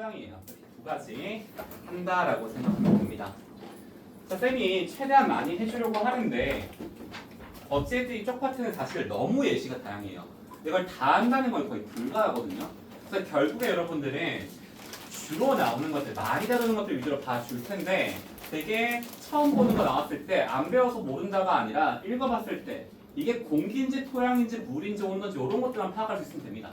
토양이에요. 두 가지 한다라고 생각하면 됩니다. 자, 쌤이 최대한 많이 해주려고 하는데 어쨌든 이쪽 파트는 사실 너무 예시가 다양해요. 이걸 다 한다는 건 거의 불가하거든요. 그래서 결국에 여러분들은 주로 나오는 것들, 많이 다루는 것들 위주로 봐줄 텐데 되게 처음 보는 거 나왔을 때 안 배워서 모른다가 아니라 읽어봤을 때 이게 공기인지 토양인지 물인지 온도인지 이런 것들만 파악할 수 있으면 됩니다.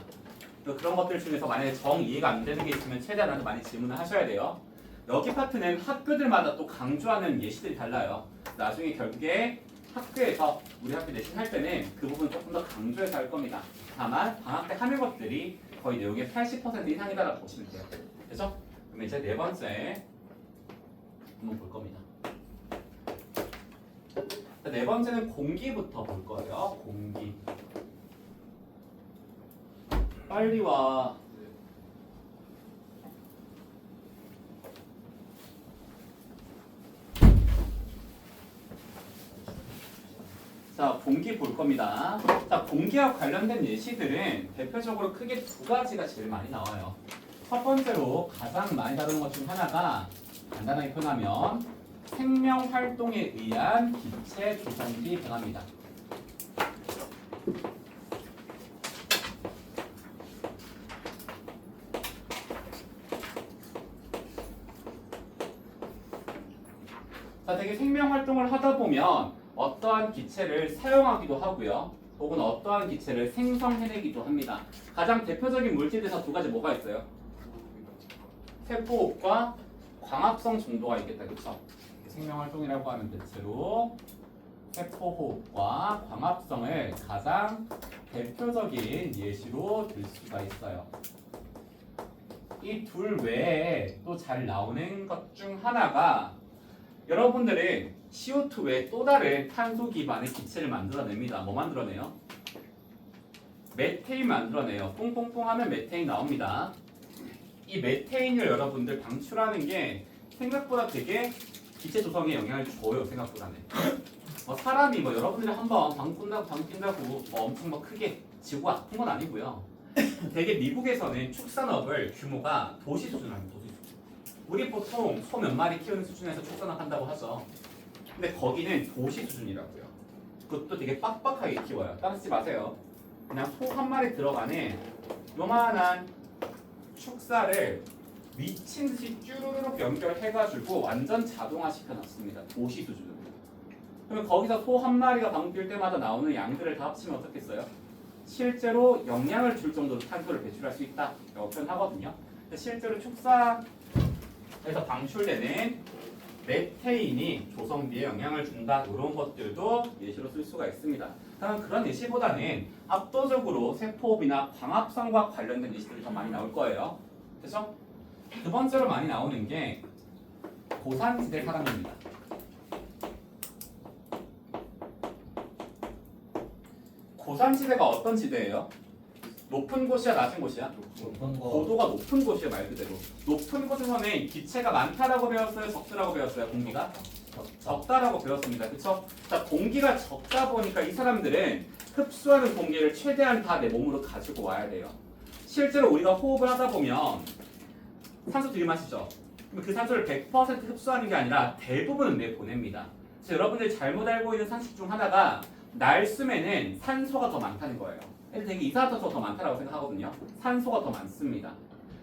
그런 것들 중에서 만약에 정 이해가 안 되는 게 있으면 최대한 나한테 많이 질문을 하셔야 돼요. 여기 파트는 학교들마다 또 강조하는 예시들이 달라요. 나중에 결국에 학교에서 우리 학교 내신 할 때는 그 부분 조금 더 강조해서 할 겁니다. 다만 방학 때 하는 것들이 거의 내용의 80% 이상이다라고 보시면 돼요. 그죠? 그럼 이제 네 번째 한번 볼 겁니다. 네 번째는 공기부터 볼 거예요. 공기. 빨리 와. 자, 공기 볼 겁니다. 자, 공기와 관련된 예시들은 대표적으로 크게 두 가지가 제일 많이 나와요. 첫 번째로 가장 많이 다루는 것 중 하나가 간단하게 표현하면 생명 활동에 의한 기체 조성기 변화입니다. 자, 되게 생명 활동을 하다 보면 어떠한 기체를 사용하기도 하고요. 혹은 어떠한 기체를 생성해내기도 합니다. 가장 대표적인 물질에서 두 가지 뭐가 있어요? 세포호흡과 광합성 정도가 있겠다. 그렇죠? 생명활동이라고 하는 대체로 세포호흡과 광합성을 가장 대표적인 예시로 들 수가 있어요. 이 둘 외에 또 잘 나오는 것 중 하나가 여러분들은 CO2 외에 또 다른 탄소 기반의 기체를 만들어냅니다. 뭐 만들어내요? 메테인 만들어내요. 뽕뽕뽕 하면 메테인 나옵니다. 이 메테인을 여러분들 방출하는 게 생각보다 되게 기체 조성에 영향을 줘요. 생각보다는. 사람이 여러분들이 한번 방구 낀다고 엄청 크게 지구가 아픈 건 아니고요. 되게 미국에서는 축산업을 규모가 도시 수준으로 합니다. 도시 수준. 우리 보통 소 몇 마리 키우는 수준에서 축산업 한다고 하죠. 근데 거기는 도시 수준이라고요. 그것도 되게 빡빡하게 키워요. 따라쓰지 마세요. 그냥 소 한 마리 들어가는 요만한 축사를 미친 듯이 쭈루룩 연결해가지고 완전 자동화 시켜놨습니다. 도시 수준으로. 그러면 거기서 소 한 마리가 방금 뛸 때마다 나오는 양들을 다 합치면 어떻겠어요? 실제로 영향을 줄 정도로 탄소를 배출할 수 있다라고 표현하거든요. 실제로 축사에서 방출되는 메테인이 조성비에 영향을 준다. 이런 것들도 예시로 쓸 수가 있습니다. 다만 그런 예시보다는 압도적으로 세포호흡이나 광합성과 관련된 예시들이 더 많이 나올 거예요. 그래서 두 번째로 많이 나오는 게 고산지대 사람입니다. 고산지대가 어떤 지대예요? 높은 곳이야, 낮은 곳이야? 높은 거. 고도가 높은 곳이에요, 말 그대로. 높은 곳에서는 기체가 많다라고 배웠어요, 적다라고 배웠어요, 공기가? 적다라고 배웠습니다. 그쵸? 자, 공기가 적다 보니까 이 사람들은 흡수하는 공기를 최대한 다 내 몸으로 가지고 와야 돼요. 실제로 우리가 호흡을 하다 보면 산소 들이마시죠? 그럼 그 산소를 100% 흡수하는 게 아니라 대부분은 내보냅니다. 그래서 여러분들이 잘못 알고 있는 상식 중 하나가 날숨에는 산소가 더 많다는 거예요. 근데 되게 이산화탄소가 더 많다고 생각하거든요. 산소가 더 많습니다.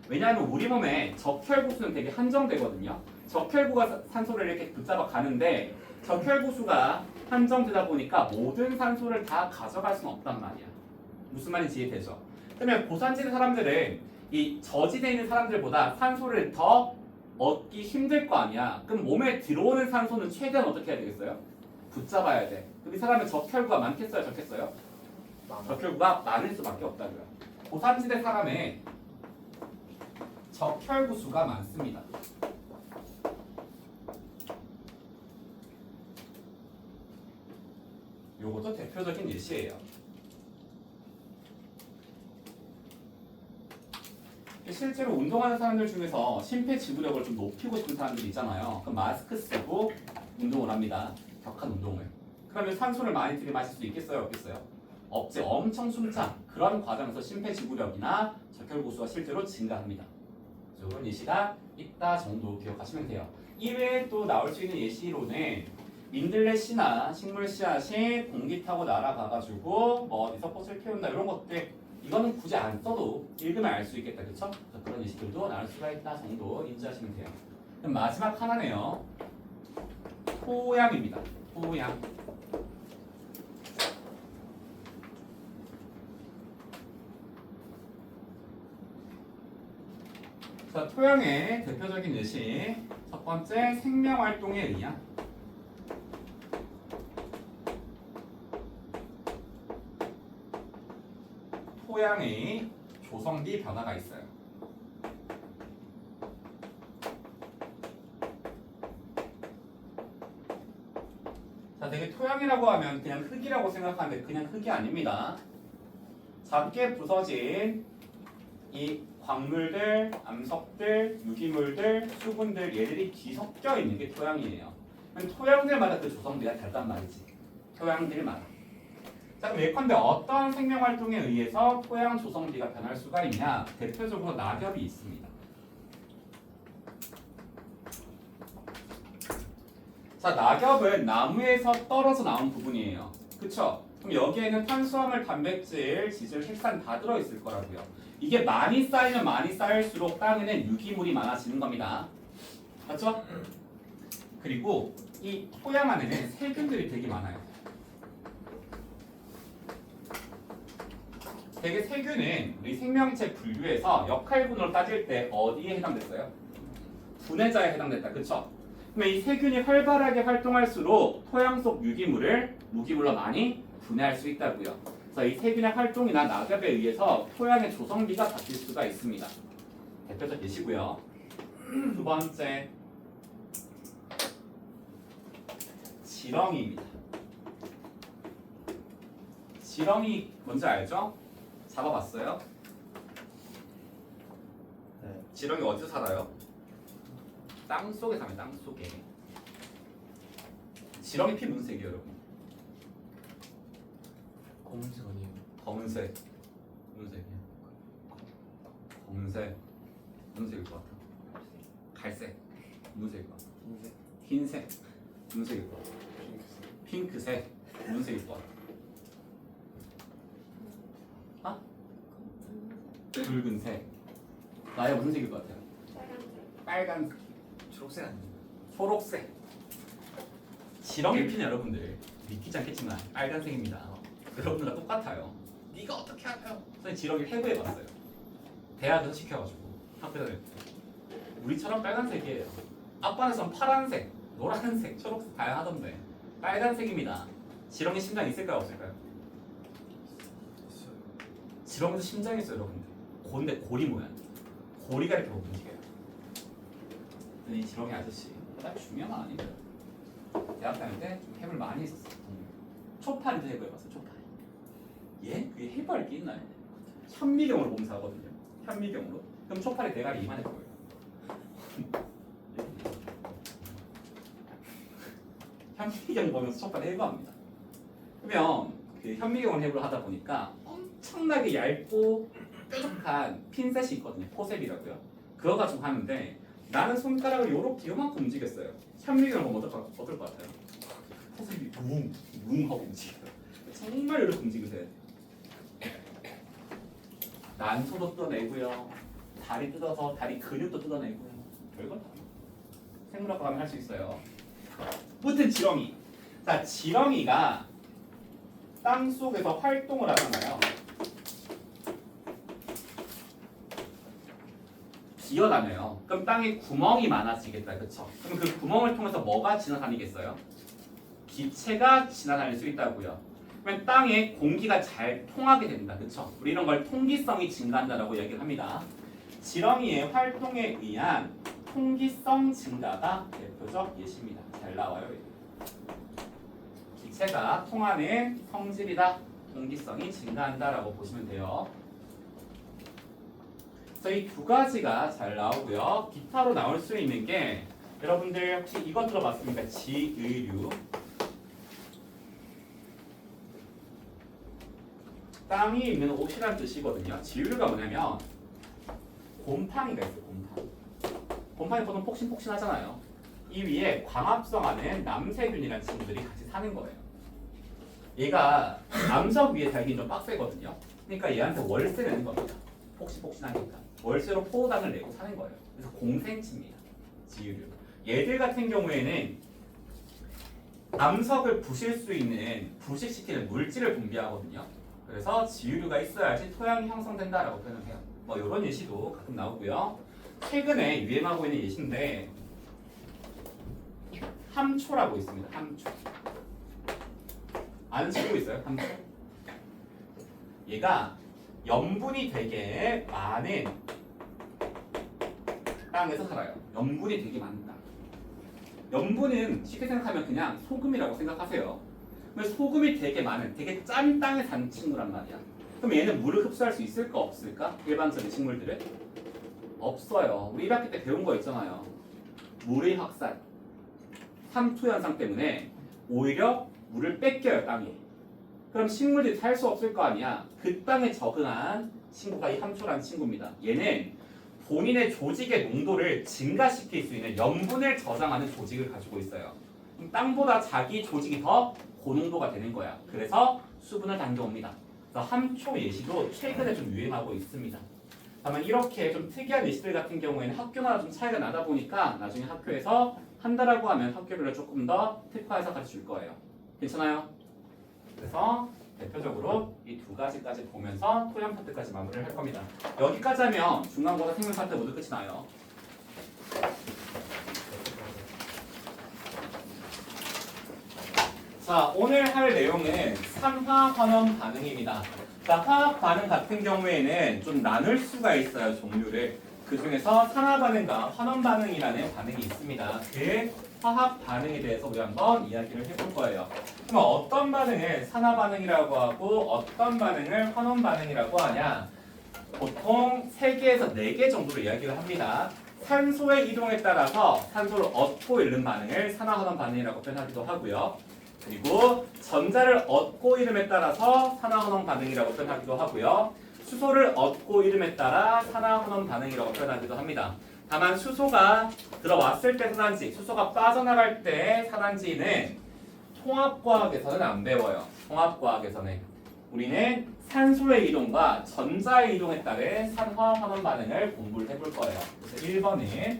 왜냐하면 우리 몸에 적혈구수는 되게 한정되거든요. 적혈구가 산소를 이렇게 붙잡아 가는데 적혈구수가 한정되다 보니까 모든 산소를 다 가져갈 수는 없단 말이야. 무슨 말인지 이해되죠? 그러면 고산지대 사람들은 이 저지대에 있는 사람들보다 산소를 더 얻기 힘들 거 아니야. 그럼 몸에 들어오는 산소는 최대한 어떻게 해야 되겠어요? 붙잡아야 돼. 그럼 이 사람은 적혈구가 많겠어요? 적겠어요? 적혈구가 많을 수밖에 없다고요. 고산지대 사람의 적혈구수가 많습니다. 요것도 대표적인 예시예요. 실제로 운동하는 사람들 중에서 심폐지구력을 좀 높이고 싶은 사람들이 있잖아요. 그럼 마스크 쓰고 운동을 합니다. 격한 운동을. 그러면 산소를 많이 들이마실 수 있겠어요? 없겠어요? 없지. 엄청 숨찬 그런 과정에서 심폐지구력이나 적혈구수가 실제로 증가합니다. 그런 예시가 있다 정도 기억하시면 돼요. 이외에 또 나올 수 있는 예시로는 민들레 씨나 식물 씨앗이 공기 타고 날아가가지고 뭐 어디서 꽃을 피운다 이런 것들 이거는 굳이 안 써도 읽으면 알 수 있겠다, 그렇죠? 그런 예시들도 나올 수가 있다 정도 인지하시면 돼요. 그럼 마지막 하나네요. 토양입니다. 토양. 자, 토양의 대표적인 예시 첫 번째 생명활동에 의한 토양의 조성비 변화가 있어요. 자, 되게 토양이라고 하면 그냥 흙이라고 생각하는데 그냥 흙이 아닙니다. 작게 부서진 이 광물들, 암석들, 유기물들, 수분들 얘들이 뒤섞여 있는 게 토양이에요. 그럼 토양들마다 그 조성비가 다르단 말이지. 토양들마다. 자, 그럼 예컨대 어떤 생명 활동에 의해서 토양 조성비가 변할 수가 있냐? 대표적으로 낙엽이 있습니다. 자, 낙엽은 나무에서 떨어져 나온 부분이에요. 그쵸? 그럼 여기에는 탄수화물, 단백질, 지질, 핵산 다 들어있을 거라고요. 이게 많이 쌓이면 많이 쌓일수록 땅에는 유기물이 많아지는 겁니다. 맞죠? 그리고 이 토양 안에는 세균들이 되게 많아요. 되게 세균은 우리 생명체 분류에서 역할군으로 따질 때 어디에 해당됐어요? 분해자에 해당됐다. 그쵸? 그러면 이 세균이 활발하게 활동할수록 토양 속 유기물을 무기물로 많이 분해할 수 있다고요. 그래서 이 세균의 활동이나 낙엽에 의해서 토양의 조성비가 바뀔 수가 있습니다. 대표적 예시고요. 두 번째, 지렁이입니다. 지렁이 뭔지 알죠? 잡아봤어요? 네. 지렁이 어디서 살아요? 땅 속에 살아요. 땅 속에. 지렁이 피 무슨 색이에요, 여러분? 검은색 아니에요? 검은색. 무슨 색이야? 검은색. 무슨 색일 것 같아? 갈색. 무슨 색일 것 같아? 흰색? 흰색. 무슨 색일 것 같아? 핑크색? 핑크색. 무슨 색일 것 같아? 아? 붉은색. 나야 무슨 색일 것 같아요? 빨간색. 초록색 아니에요? 초록색. 지렁이 피는 여러분들 믿기지 않겠지만 빨간색입니다. 여러분들과 똑같아요. 네가 어떻게 알아요? 선생님 지렁이 해부해봤어요. 대학에서 시켜가지고 학교 다닐 때. 우리처럼 빨간색이에요. 앞반에서는 파란색, 노란색, 초록색 다양하던데 빨간색입니다. 지렁이 심장 있을까요 없을까요? 있어요. 지렁이도 심장이 있어요 여러분들. 근데 고리 모양. 고리가 이렇게 움직여요. 근데 이 지렁이 아저씨 딱 중요한 건 아니에요. 대학 다닐 때 좀 해부를 많이 했었어. 초파리도 해부해봤어요. 초파리. 예? 그게 해부할 게 있나요? 현미경으로 봉사하거든요. 현미경으로. 그럼 초파리 대가리 이만할 거예요. 현미경 보면서 초파리 해부합니다. 그러면 그 현미경을 해부를 하다 보니까 엄청나게 얇고 뾰족한 핀셋이 있거든요. 포셉이라고요. 그거 가지고 하는데 나는 손가락을 요만큼 움직였어요. 현미경을 보면 어떨 것 같아요? 포셉이 뭉 하고 움직여요. 정말 이렇게 움직이세요. 난소도 뜯어내고요. 다리 뜯어서 다리 근육도 뜯어내고요. 별걸 다 생물학과 가면 할 수 있어요. 무튼 지렁이. 자, 지렁이가 땅 속에서 활동을 하잖아요. 기어다녀요. 그럼 땅에 구멍이 많아지겠다, 그렇죠? 그럼 그 구멍을 통해서 뭐가 지나다니겠어요? 기체가 지나다닐 수 있다고요. 그러면 땅에 공기가 잘 통하게 된다, 그렇죠? 우리 이런 걸 통기성이 증가한다라고 얘기를 합니다. 지렁이의 활동에 의한 통기성 증가가 대표적 예시입니다. 잘 나와요. 기체가 통하는 성질이다. 통기성이 증가한다라고 보시면 돼요. 그래서 이 두 가지가 잘 나오고요. 기타로 나올 수 있는 게 여러분들 혹시 이거 들어봤습니까? 지의류. 땅이 있는 옷이란 뜻이거든요. 지의류가 뭐냐면 곰팡이가 있어요. 곰팡이. 곰팡이 보통 폭신폭신하잖아요. 이 위에 광합성하는 남세균이라는 친구들이 같이 사는 거예요. 얘가 암석 위에 살긴 좀 빡세거든요. 그러니까 얘한테 월세 내는 겁니다. 폭신폭신하니까 월세로 포도당을 내고 사는 거예요. 그래서 공생치입니다. 지유류. 얘들 같은 경우에는 암석을 부실 수 있는 부식시키는 물질을 분비하거든요. 그래서 지유류가 있어야지 토양이 형성된다라고 표현을 해요. 뭐 이런 예시도 가끔 나오고요. 최근에 유행하고 있는 예시인데 함초라고 있습니다. 함초. 아는 친구 있어요? 함초. 얘가 염분이 되게 많은 땅에서 살아요. 염분이 되게 많은 땅. 염분은 쉽게 생각하면 그냥 소금이라고 생각하세요. 근데 소금이 되게 많은, 되게 짠 땅에 사는 친구란 말이야. 그럼 얘는 물을 흡수할 수 있을까 없을까? 일반적인 식물들은 없어요. 우리 1학기 때 배운 거 있잖아요. 물의 확산, 삼투 현상 때문에 오히려 물을 뺏겨요, 땅이. 그럼 식물들이 살 수 없을 거 아니야. 그 땅에 적응한 친구가 이 함초라는 친구입니다. 얘는 본인의 조직의 농도를 증가시킬 수 있는 염분을 저장하는 조직을 가지고 있어요. 그럼 땅보다 자기 조직이 더 고농도가 되는 거야. 그래서 수분을 당겨옵니다. 그래서 함초 예시도 최근에 좀 유행하고 있습니다. 다만 이렇게 좀 특이한 예시들 같은 경우에는 학교마다 좀 차이가 나다 보니까 나중에 학교에서 한다라고 하면 학교별로 조금 더 특화해서 가르칠 거예요. 괜찮아요? 그래서 대표적으로 이 두 가지까지 보면서 토양 파트까지 마무리를 할 겁니다. 여기까지 하면 중간고사 생명 파트 모두 끝이 나요. 자, 오늘 할 내용은 산화환원 반응입니다. 자, 화학 반응 같은 경우에는 좀 나눌 수가 있어요, 종류를. 그 중에서 산화 반응과 환원 반응이라는 반응이 있습니다. 그 화학 반응에 대해서 우리 한번 이야기를 해볼 거예요. 그럼 어떤 반응을 산화 반응이라고 하고 어떤 반응을 환원 반응이라고 하냐? 보통 3개에서 4개 정도로 이야기를 합니다. 산소의 이동에 따라서 산소를 얻고 잃는 반응을 산화 환원 반응이라고 표현하기도 하고요. 그리고 전자를 얻고 잃음에 따라서 산화 환원 반응이라고 표현하기도 하고요. 수소를 얻고 잃음에 따라 산화 환원 반응이라고 표현하기도 합니다. 다만 수소가 들어왔을 때 산화인지, 수소가 빠져나갈 때 산화인지는 통합과학에서는 안 배워요. 통합과학에서는 우리는 산소의 이동과 전자의 이동에 따른 산화 환원 반응을 공부를 해볼 거예요. 그래서 1번은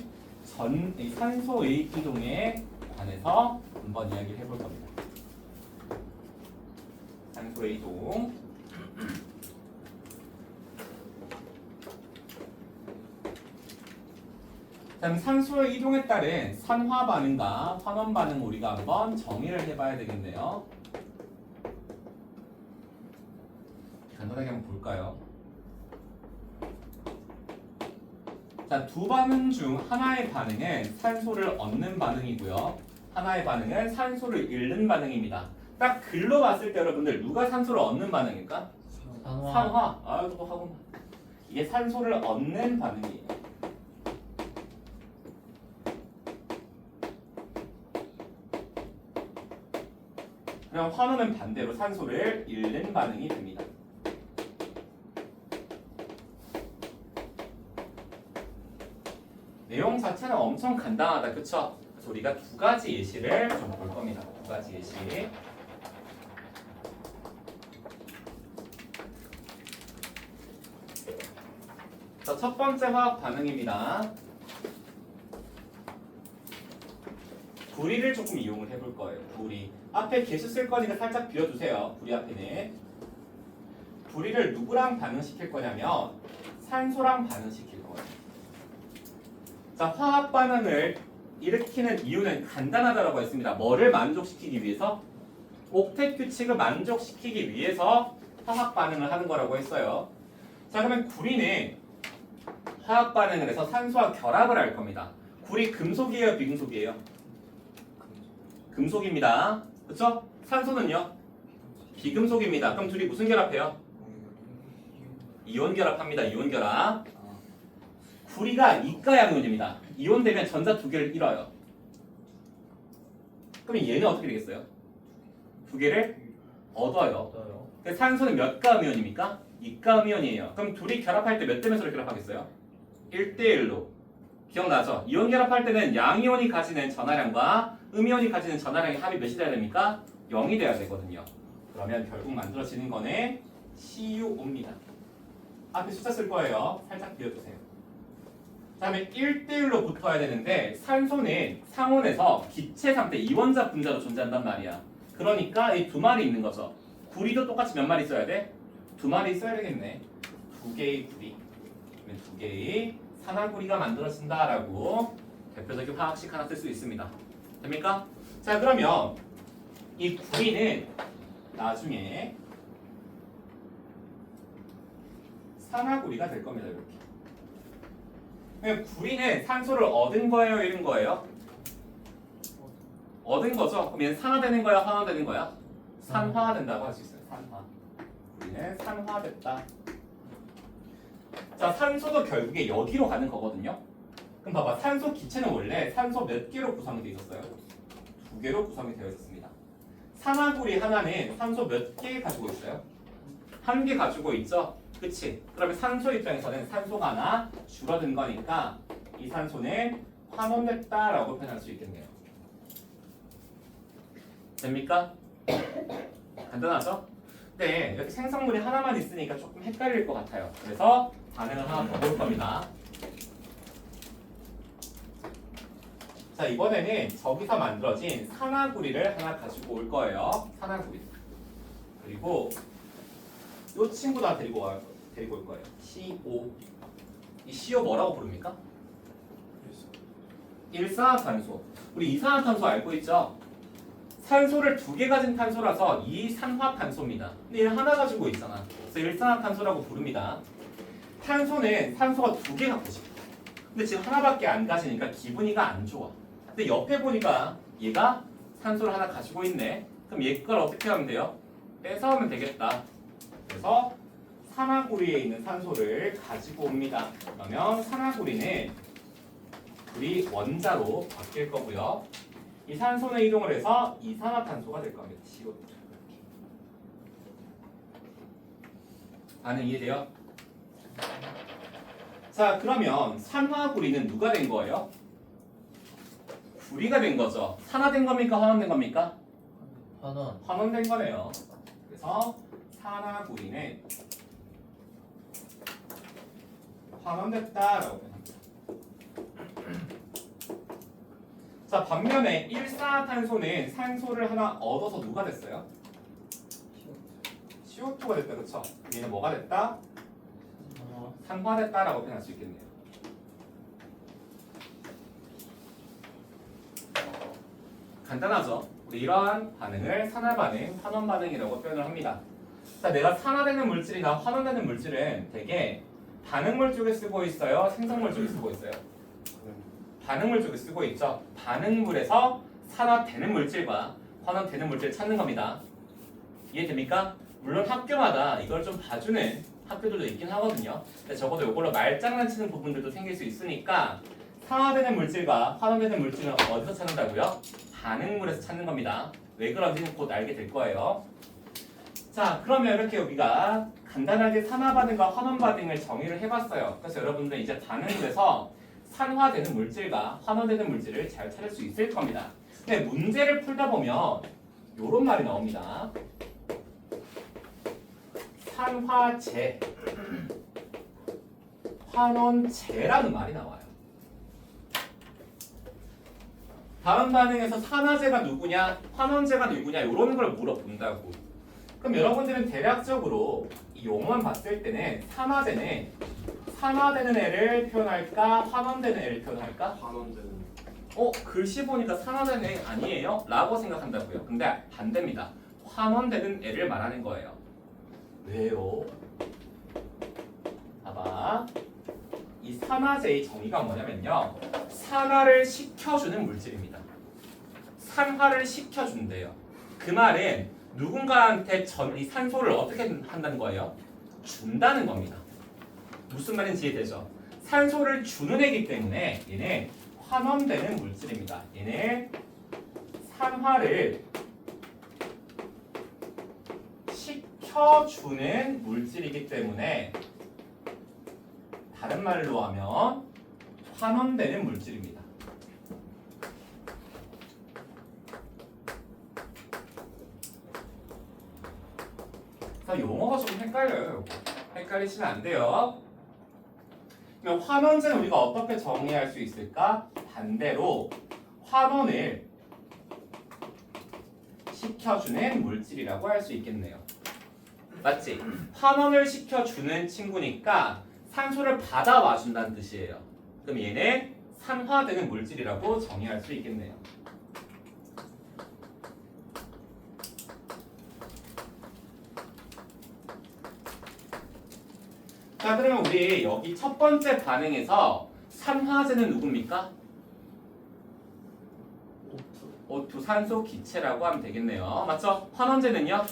산소의 이동에 관해서 한번 이야기를 해볼 겁니다. 산소의 이동. 그럼 산소의 이동에 따른 산화 반응과 환원 반응 우리가 한번 정의를 해봐야 되겠네요. 간단하게 한번 볼까요? 자, 두 반응 중 하나의 반응은 산소를 얻는 반응이고요. 하나의 반응은 산소를 잃는 반응입니다. 딱 글로 봤을 때 여러분들 누가 산소를 얻는 반응일까? 산화. 아유, 또 하고 이게 산소를 얻는 반응이에요. 그럼 환원은 반대로 산소를 잃는 반응이 됩니다. 내용 자체는 엄청 간단하다, 그쵸? 그래서 우리가 두 가지 예시를 좀 볼 겁니다. 두 가지 예시. 자, 첫 번째 화학 반응입니다. 구리를 조금 이용을 해볼 거예요. 구리. 앞에 개수 쓸 거니까 살짝 비워주세요. 구리 앞에는. 구리를 누구랑 반응시킬 거냐면 산소랑 반응시킬 거예요. 자, 화학 반응을 일으키는 이유는 간단하다고 했습니다. 뭐를 만족시키기 위해서? 옥텟 규칙을 만족시키기 위해서 화학 반응을 하는 거라고 했어요. 자, 그러면 구리는 화학 반응을 해서 산소와 결합을 할 겁니다. 구리 금속이에요, 비금속이에요? 금속입니다. 그렇죠? 산소는요? 비금속입니다. 그럼 둘이 무슨 결합해요? 이온 결합합니다. 이온 결합. 구리가 이가양이온입니다. 이온 되면 전자 두 개를 잃어요. 그럼 얘는 어떻게 되겠어요? 두 개를 얻어요. 그래서 산소는 몇 가음이온입니까? 이가음이온이에요. 그럼 둘이 결합할 때 몇 대 몇으로 결합하겠어요? 1대1로 기억나죠? 이온 결합할 때는 양이온이 가지는 전하량과 음이온이 가지는 전하량의 합이 몇이 돼야 됩니까? 0이 돼야 되거든요. 그러면 결국 만들어지는 거는 CuO입니다. 앞에 숫자 쓸 거예요. 살짝 비워주세요. 다음에 1대1로 붙어야 되는데 산소는 상온에서 기체 상태 이원자 분자로 존재한단 말이야. 그러니까 이 두 마리 있는 거죠. 구리도 똑같이 몇 마리 써야 돼? 두 마리 써야 되겠네. 두 개의 구리. 그러면 두 개의 산화구리가 만들어진다라고 대표적인 화학식 하나 쓸 수 있습니다. 됩니까? 자 그러면 이 구리는 나중에 산화구리가 될 겁니다. 이렇게. 그럼 구리는 산소를 얻은 거예요, 잃은 거예요? 얻은 거죠. 그럼 얘는 산화되는 거야, 환화되는 거야? 산화된다고 할 수 있어요. 산화. 구리는 산화됐다. 자, 산소도 결국에 여기로 가는 거거든요. 그럼 봐봐, 산소 기체는 원래 산소 몇 개로 구성이 되어 있었어요? 두 개로 구성이 되어 있었습니다. 산화구리 하나는 산소 몇 개 가지고 있어요? 한 개 가지고 있죠? 그치? 그러면 산소 입장에서는 산소가 하나 줄어든 거니까 이 산소는 환원됐다라고 표현할 수 있겠네요. 됩니까? 간단하죠? 네, 이렇게 생성물이 하나만 있으니까 조금 헷갈릴 것 같아요. 그래서 반응을 하나 더 볼 겁니다. 자, 이번에는 저기서 만들어진 산화구리를 하나 가지고 올 거예요. 산화구리. 그리고 이 친구도 하나 데리고 올 거예요. CO. 이 CO 뭐라고 부릅니까? 일산화탄소. 우리 이산화탄소 알고 있죠? 산소를 두 개 가진 탄소라서 이산화탄소입니다. 근데 얘는 하나 가지고 있잖아. 그래서 일산화탄소라고 부릅니다. 탄소는 산소가 두 개 갖고 싶어. 근데 지금 하나밖에 안 가지니까 기분이가 안 좋아. 근데 옆에 보니까 얘가 산소를 하나 가지고 있네. 그럼 얘 걸 어떻게 하면 돼요? 뺏어오면 되겠다. 그래서 산화구리에 있는 산소를 가지고 옵니다. 그러면 산화구리는 구리 원자로 바뀔 거고요. 이 산소는 이동을 해서 이산화탄소가 될 겁니다. CO2. 반응 이해돼요? 자, 그러면 산화구리는 누가 된 거예요? 구리가 된 거죠. 산화된 겁니까? 환원된 겁니까? 환원. 환원된 거네요. 그래서 산화구리는 환원됐다라고 합니다. 자, 반면에 일산화탄소는 산소를 하나 얻어서 누가 됐어요? CO2가 됐다, 그렇죠? 얘는 뭐가 됐다? 산화됐다라고 표현할 수 있겠네요. 간단하죠? 우리 이러한 반응을 산화 반응, 환원 반응이라고 표현을 합니다. 자, 내가 산화되는 물질이나 환원되는 물질은 대개 반응물 쪽에 쓰고 있어요? 생성물 쪽에 쓰고 있어요? 반응물 쪽에 쓰고 있죠. 반응물에서 산화되는 물질과 환원되는 물질을 찾는 겁니다. 이해됩니까? 물론 학교마다 이걸 좀 봐주는 학교들도 있긴 하거든요. 근데 적어도 이걸로 말장난치는 부분들도 생길 수 있으니까 산화되는 물질과 환원되는 물질은 어디서 찾는다고요? 반응물에서 찾는 겁니다. 왜 그런지는 곧 알게 될 거예요. 자, 그러면 이렇게 우리가 간단하게 산화 반응과 환원 반응을 정의를 해봤어요. 그래서 여러분들 이제 반응물에서 산화되는 물질과 환원되는 물질을 잘 찾을 수 있을 겁니다. 근데 문제를 풀다 보면 이런 말이 나옵니다. 산화제, 환원제라는 말이 나와요. 다음 반응에서 산화제가 누구냐, 환원제가 누구냐 이런 걸 물어본다고. 그럼 여러분들은 대략적으로 이 용어만 봤을 때는 산화제는 산화되는 애를 표현할까, 환원되는 애를 표현할까? 환원되는. 글씨 보니까 산화되는 애 아니에요? 라고 생각한다고요. 근데 반대입니다. 환원되는 애를 말하는 거예요. 왜요? 봐봐. 이 산화제의 정의가 뭐냐면요. 산화를 시켜주는 물질입니다. 산화를 시켜준대요. 그 말은 누군가한테 이 산소를 어떻게 한다는 거예요? 준다는 겁니다. 무슨 말인지 이해되죠? 산소를 주는 애기 때문에 얘는 환원되는 물질입니다. 얘는 산화를 시켜주는 물질이기 때문에 다른 말로 하면 환원되는 물질입니다. 용어가 좀 헷갈려요. 헷갈리시면 안 돼요. 그럼 환원제는 우리가 어떻게 정의할 수 있을까? 반대로 환원을 시켜주는 물질이라고 할 수 있겠네요. 맞지? 환원을 시켜주는 친구니까 산소를 받아와 준다는 뜻이에요. 그럼 얘는 산화되는 물질이라고 정의할 수 있겠네요. 자, 그러면 우리 여기 첫 번째 반응에서 산화제는 누굽니까? O2 산소 기체라고 하면 되겠네요. 맞죠? 환원제는요?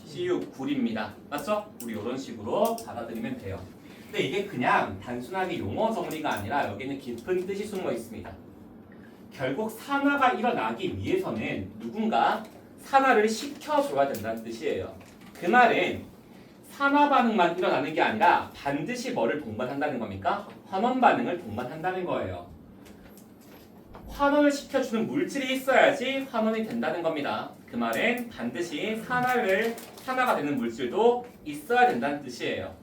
CU9입니다. 맞죠? 우리 이런 식으로 받아들이면 돼요. 근데 이게 그냥 단순하게 용어 정리가 아니라 여기는 깊은 뜻이 숨어 있습니다. 결국 산화가 일어나기 위해서는 누군가 산화를 시켜줘야 된다는 뜻이에요. 그 말은 산화 반응만 일어나는 게 아니라 반드시 뭐를 동반한다는 겁니까? 환원 반응을 동반한다는 거예요. 환원을 시켜주는 물질이 있어야지 환원이 된다는 겁니다. 그 말은 반드시 산화가 되는 물질도 있어야 된다는 뜻이에요.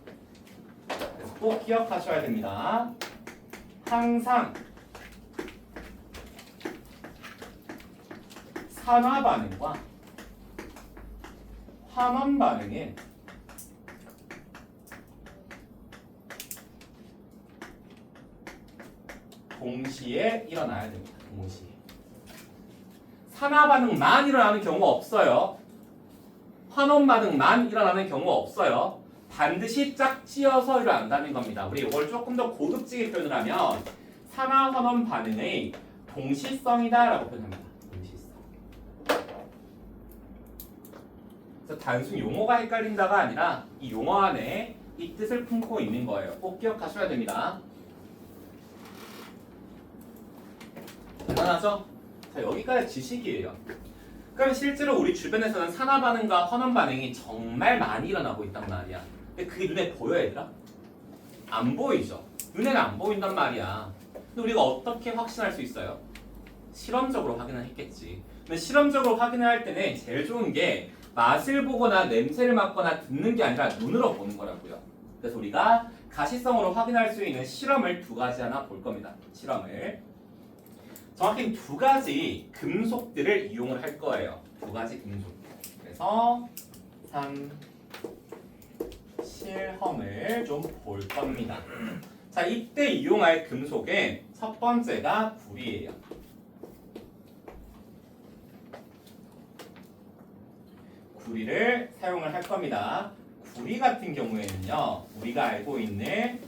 그래서 꼭 기억하셔야 됩니다. 항상 산화 반응과 환원 반응은 동시에 일어나야 됩니다. 동시에. 산화 반응만 일어나는 경우가 없어요. 환원 반응만 일어나는 경우가 없어요. 반드시 짝지어서 일어난다는 겁니다. 우리 이걸 조금 더 고급지게 표현을 하면 산화 환원 반응의 동시성이다라고 표현합니다. 동시성. 그래서 단순 용어가 헷갈린다가 아니라 이 용어 안에 이 뜻을 품고 있는 거예요. 꼭 기억하셔야 됩니다. 대단하죠? 자, 여기까지 지식이에요. 그럼 실제로 우리 주변에서는 산화 반응과 환원 반응이 정말 많이 일어나고 있단 말이야. 근데 그게 눈에 보여, 얘들아? 안 보이죠? 눈에는 안 보인단 말이야. 근데 우리가 어떻게 확신할 수 있어요? 실험적으로 확인을 했겠지. 근데 실험적으로 확인을 할 때는 제일 좋은 게 맛을 보거나 냄새를 맡거나 듣는 게 아니라 눈으로 보는 거라고요. 그래서 우리가 가시성으로 확인할 수 있는 실험을 두 가지 하나 볼 겁니다. 실험을. 정확히 두 가지 금속들을 이용을 할 거예요. 두 가지 금속. 그래서 실험을 좀 볼 겁니다. 자, 이때 이용할 금속은 첫 번째가 구리예요. 구리를 사용을 할 겁니다. 구리 같은 경우에는요, 우리가 알고 있는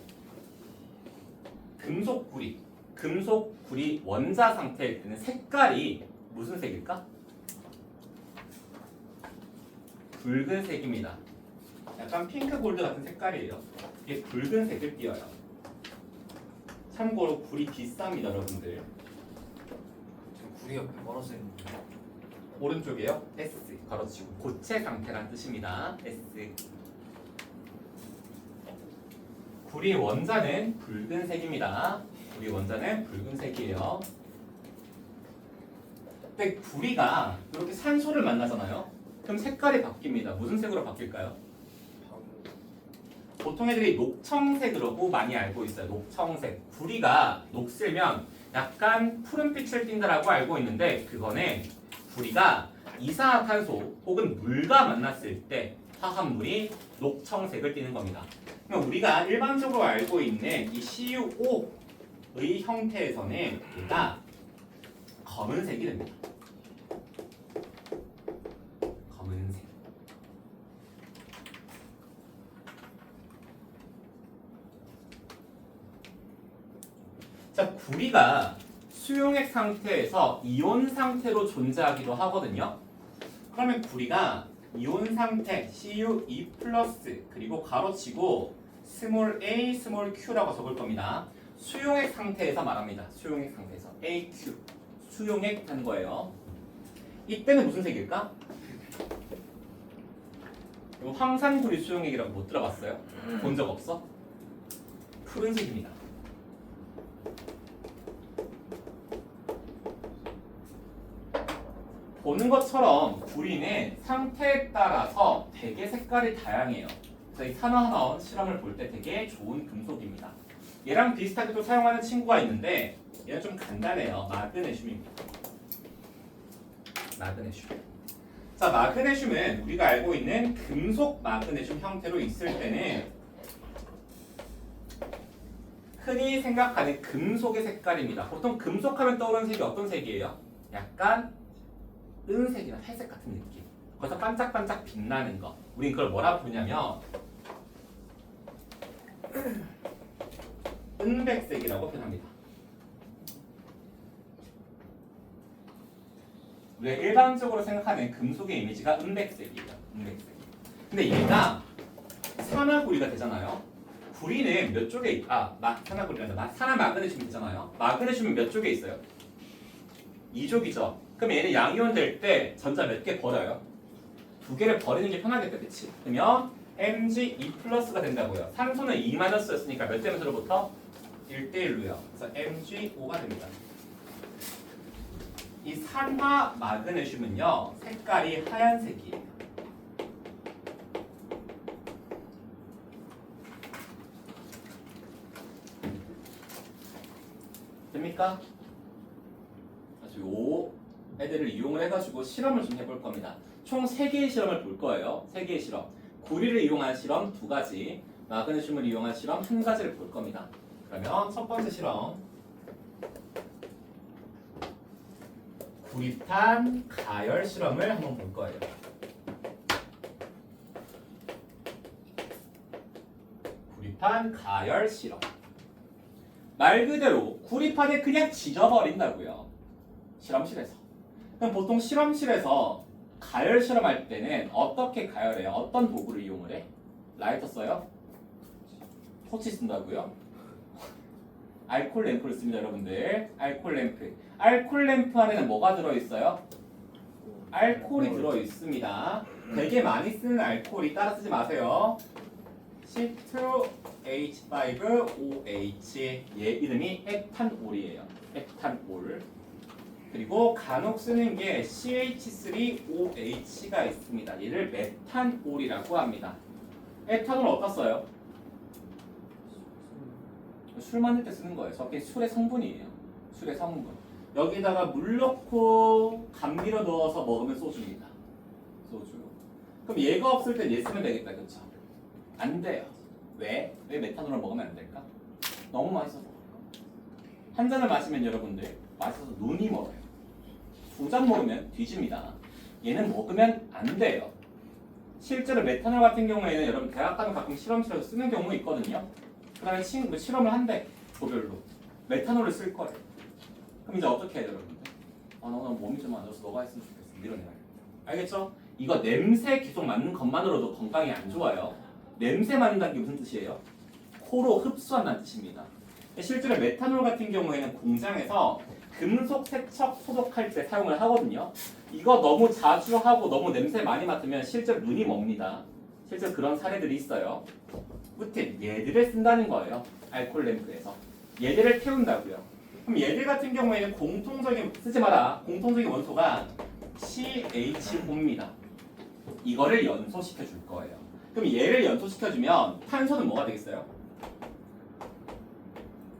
금속 구리 원자 상태일 때는 색깔이 무슨 색일까? 붉은색입니다. 약간 핑크 골드 같은 색깔이에요. 이게 붉은색을 띄어요. 참고로 구리 비쌉니다, 여러분들. 지금 구리 옆에 멀어서 있는데. 오른쪽이에요. S 가로치고 고체 상태란 뜻입니다. S. 구리 원자는 붉은색입니다. 구리 원자는 붉은색이에요. 근데 구리가 이렇게 산소를 만나잖아요. 그럼 색깔이 바뀝니다. 무슨 색으로 바뀔까요? 보통 애들이 녹청색으로 많이 알고 있어요. 녹청색. 구리가 녹슬면 약간 푸른빛을 띈다라고 알고 있는데 그거는 구리가 이산화탄소 혹은 물과 만났을 때 화합물이 녹청색을 띠는 겁니다. 그럼 우리가 일반적으로 알고 있는 이 CuO의 형태에서는 얘가 검은색이 됩니다. 검은색. 자, 구리가 수용액 상태에서 이온 상태로 존재하기도 하거든요. 그러면 구리가 이온 상태 Cu2+ 그리고 가로치고 스몰 a 스몰 q라고 적을 겁니다. 수용액 상태에서 말합니다. 수용액 상태에서 AQ 수용액 하는 거예요. 이때는 무슨 색일까? 이거 황산구리 수용액이라고 못 들어봤어요? 본 적 없어? 푸른색입니다. 보는 것처럼 구리는 상태에 따라서 되게 색깔이 다양해요. 그래서 이 산화하나원 실험을 볼 때 되게 좋은 금속입니다. 얘랑 비슷하게 또 사용하는 친구가 있는데 얘는 좀 간단해요. 마그네슘입니다. 마그네슘. 자, 마그네슘은 우리가 알고 있는 금속 마그네슘 형태로 있을 때는 흔히 생각하는 금속의 색깔입니다. 보통 금속하면 떠오르는 색이 어떤 색이에요? 약간 은색이나 회색 같은 느낌. 거기서 반짝반짝 빛나는 거. 우린 그걸 뭐라 부르냐면 은백색이라고 표현합니다. 우리가 일반적으로 생각하는 금속의 이미지가 은백색이에요. 은백색. 근데 얘가 산화구리가 되잖아요. 구리는 몇 쪽에 산화구리가 산화 마그네슘이 되잖아요. 마그네슘은 몇 쪽에 있어요? 2쪽이죠. 그럼 얘는 양이온 될 때 전자 몇 개 버려요? 2개를 버리는 게 편하겠다, 그치? 그러면 Mg2+가 된다고요. 산소는 2-였으니까 몇 대 몇으로부터? 1대1로요. 그래서 Mg5가 됩니다. 이 산화 마그네슘은요, 색깔이 하얀색이에요. 됩니까? 그래서 요 애들을 이용을 해가지고 실험을 좀 해볼 겁니다. 총 3개의 실험을 볼 거예요. 3개의 실험. 구리를 이용한 실험 2가지, 마그네슘을 이용한 실험 1가지를 볼 겁니다. 그러면 첫 번째 실험. 구리탄 가열 실험을 한번 볼 거예요. 구리판 가열 실험. 말 그대로 구리판에 그냥 지져버린다고요. 실험실에서. 그럼 보통 실험실에서 가열 실험할 때는 어떻게 가열해요? 어떤 도구를 이용을 해? 라이터 써요? 토치 쓴다고요? 알코올 램프를 씁니다, 여러분들. 알코올 램프. 알코올 램프 안에는 뭐가 들어있어요? 알코올이 들어있습니다. 되게 많이 쓰는 알코올이 따라 쓰지 마세요. C2H5OH. 얘 이름이 에탄올이에요. 에탄올. 그리고 간혹 쓰는 게 CH3OH가 있습니다. 얘를 메탄올이라고 합니다. 에탄올 어디다 써요? 술 만들 때 쓰는 거예요. 저게 술의 성분이에요. 술의 성분. 여기다가 물 넣고 감기로 넣어서 먹으면 소주입니다. 소주. 그럼 얘가 없을 땐 얘 쓰면 되겠다, 그렇죠? 안 돼요. 왜? 왜 메탄올을 먹으면 안 될까? 너무 맛있어서. 한 잔을 마시면 여러분들 맛있어서 눈이 멀어요. 2잔 먹으면 뒤집니다. 얘는 먹으면 안 돼요. 실제로 메탄올 같은 경우에는 여러분 대학 가면 가끔 실험실에서 쓰는 경우 있거든요. 그 다음에 실험을 한대 조별로 메탄올을 쓸 거예요. 그럼 이제 어떻게 해야 돼요, 여러분들? 나 오늘 몸이 좀 안 좋아서 너가 했으면 좋겠어. 밀어내라. 알겠죠? 이거 냄새 계속 맡는 것만으로도 건강에 안 좋아요. 냄새 맡는다는 게 무슨 뜻이에요? 코로 흡수한다는 뜻입니다. 실제로 메탄올 같은 경우에는 공장에서 금속 세척 소독할 때 사용을 하거든요. 이거 너무 자주 하고 너무 냄새 많이 맡으면 실제로 눈이 멉니다. 실제로 그런 사례들이 있어요. 무튼 얘들을 쓴다는 거예요. 알코올 램프에서. 얘들을 태운다고요. 그럼 얘들 같은 경우에는 공통적인 쓰지 마라. 공통적인 원소가 CH5입니다. 이거를 연소시켜 줄 거예요. 그럼 얘를 연소시켜 주면 탄소는 뭐가 되겠어요?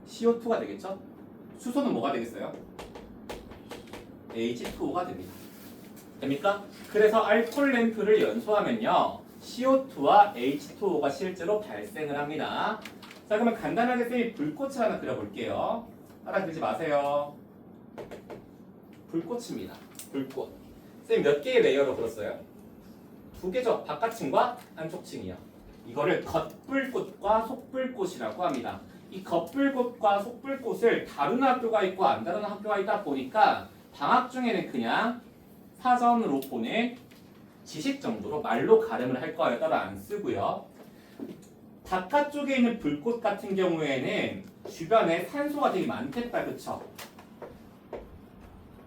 CO2가 되겠죠? 수소는 뭐가 되겠어요? H2O가 됩니다. 됩니까? 그래서 알코올 램프를 연소하면요, CO2와 H2O가 실제로 발생을 합니다. 자, 그러면 간단하게 쌤이 불꽃을 하나 그려볼게요. 따라 그리지 마세요. 불꽃입니다. 불꽃. 쌤 몇 개의 레이어로 그렸어요? 2개죠. 바깥층과 안쪽층이요. 이거를 겉불꽃과 속불꽃이라고 합니다. 이 겉불꽃과 속불꽃을 다루는 학교가 있고 안 다루는 학교가 있다 보니까 방학 중에는 그냥 사전으로 보낸 지식 정도로 말로 가름을 할 거예요. 따로 안 쓰고요. 바깥쪽에 있는 불꽃 같은 경우에는 주변에 산소가 되게 많겠다, 그쵸?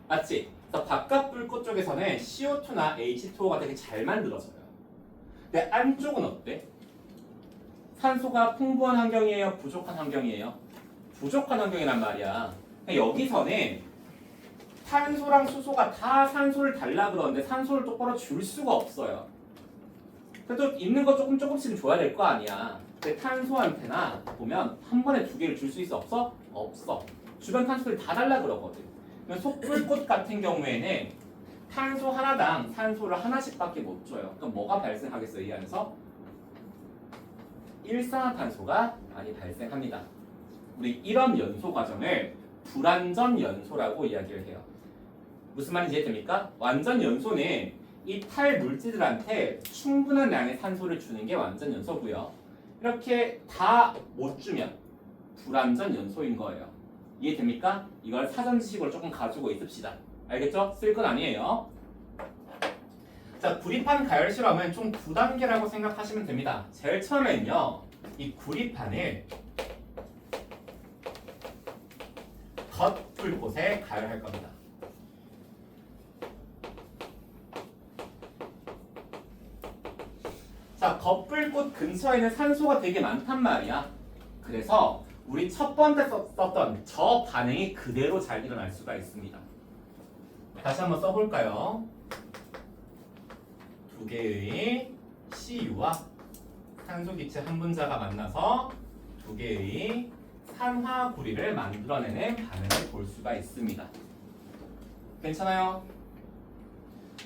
맞지? 그래서 바깥 불꽃 쪽에서는 CO2나 H2O가 되게 잘 만들어져요. 근데 안쪽은 어때? 산소가 풍부한 환경이에요? 부족한 환경이에요? 부족한 환경이란 말이야. 여기서는 산소랑 수소가 다 산소를 달라 그러는데 산소를 똑바로 줄 수가 없어요. 그래도 있는 거 조금씩 줘야 될 거 아니야. 근데 탄소한테나 보면 한 번에 두 개를 줄 수 있어 없어? 없어. 주변 탄소를 다 달라 그러거든. 속불꽃 같은 경우에는 탄소 하나당 산소를 하나씩밖에 못 줘요. 그럼 뭐가 발생하겠어요? 이 안에서? 일산화탄소가 많이 발생합니다. 우리 이런 연소 과정을 불완전 연소라고 이야기를 해요. 무슨 말인지 이해됩니까? 완전 연소는 이 탈물질들한테 충분한 양의 산소를 주는 게 완전 연소고요. 이렇게 다 못 주면 불완전 연소인 거예요. 이해됩니까? 이걸 사전 지식으로 조금 가지고 있읍시다. 알겠죠? 쓸 건 아니에요. 자, 구리판 가열 실험은 총 2단계라고 생각하시면 됩니다. 제일 처음에는요, 이 구리판을 겉불꽃에 가열할 겁니다. 자, 겉불꽃 근처에는 산소가 되게 많단 말이야. 그래서 우리 첫 번째 썼던 저 반응이 그대로 잘 일어날 수가 있습니다. 다시 한번 써볼까요? 두 개의 CU와 산소 기체 한 분자가 만나서 두 개의 산화구리를 만들어내는 반응을 볼 수가 있습니다. 괜찮아요?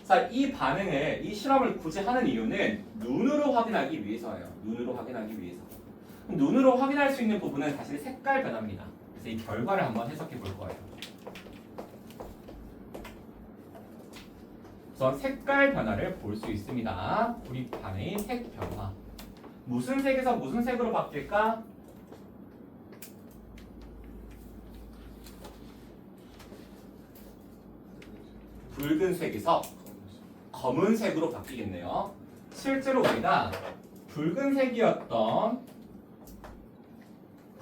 자, 이 반응을, 이 실험을 굳이 하는 이유는 눈으로 확인하기 위해서예요. 눈으로 확인하기 위해서. 눈으로 확인할 수 있는 부분은 사실 색깔 변화입니다. 그래서 이 결과를 한번 해석해 볼 거예요. 우선 색깔 변화를 볼 수 있습니다. 구리판의 색 변화. 무슨 색에서 무슨 색으로 바뀔까? 붉은색에서 검은색으로 바뀌겠네요. 실제로 우리가 붉은색이었던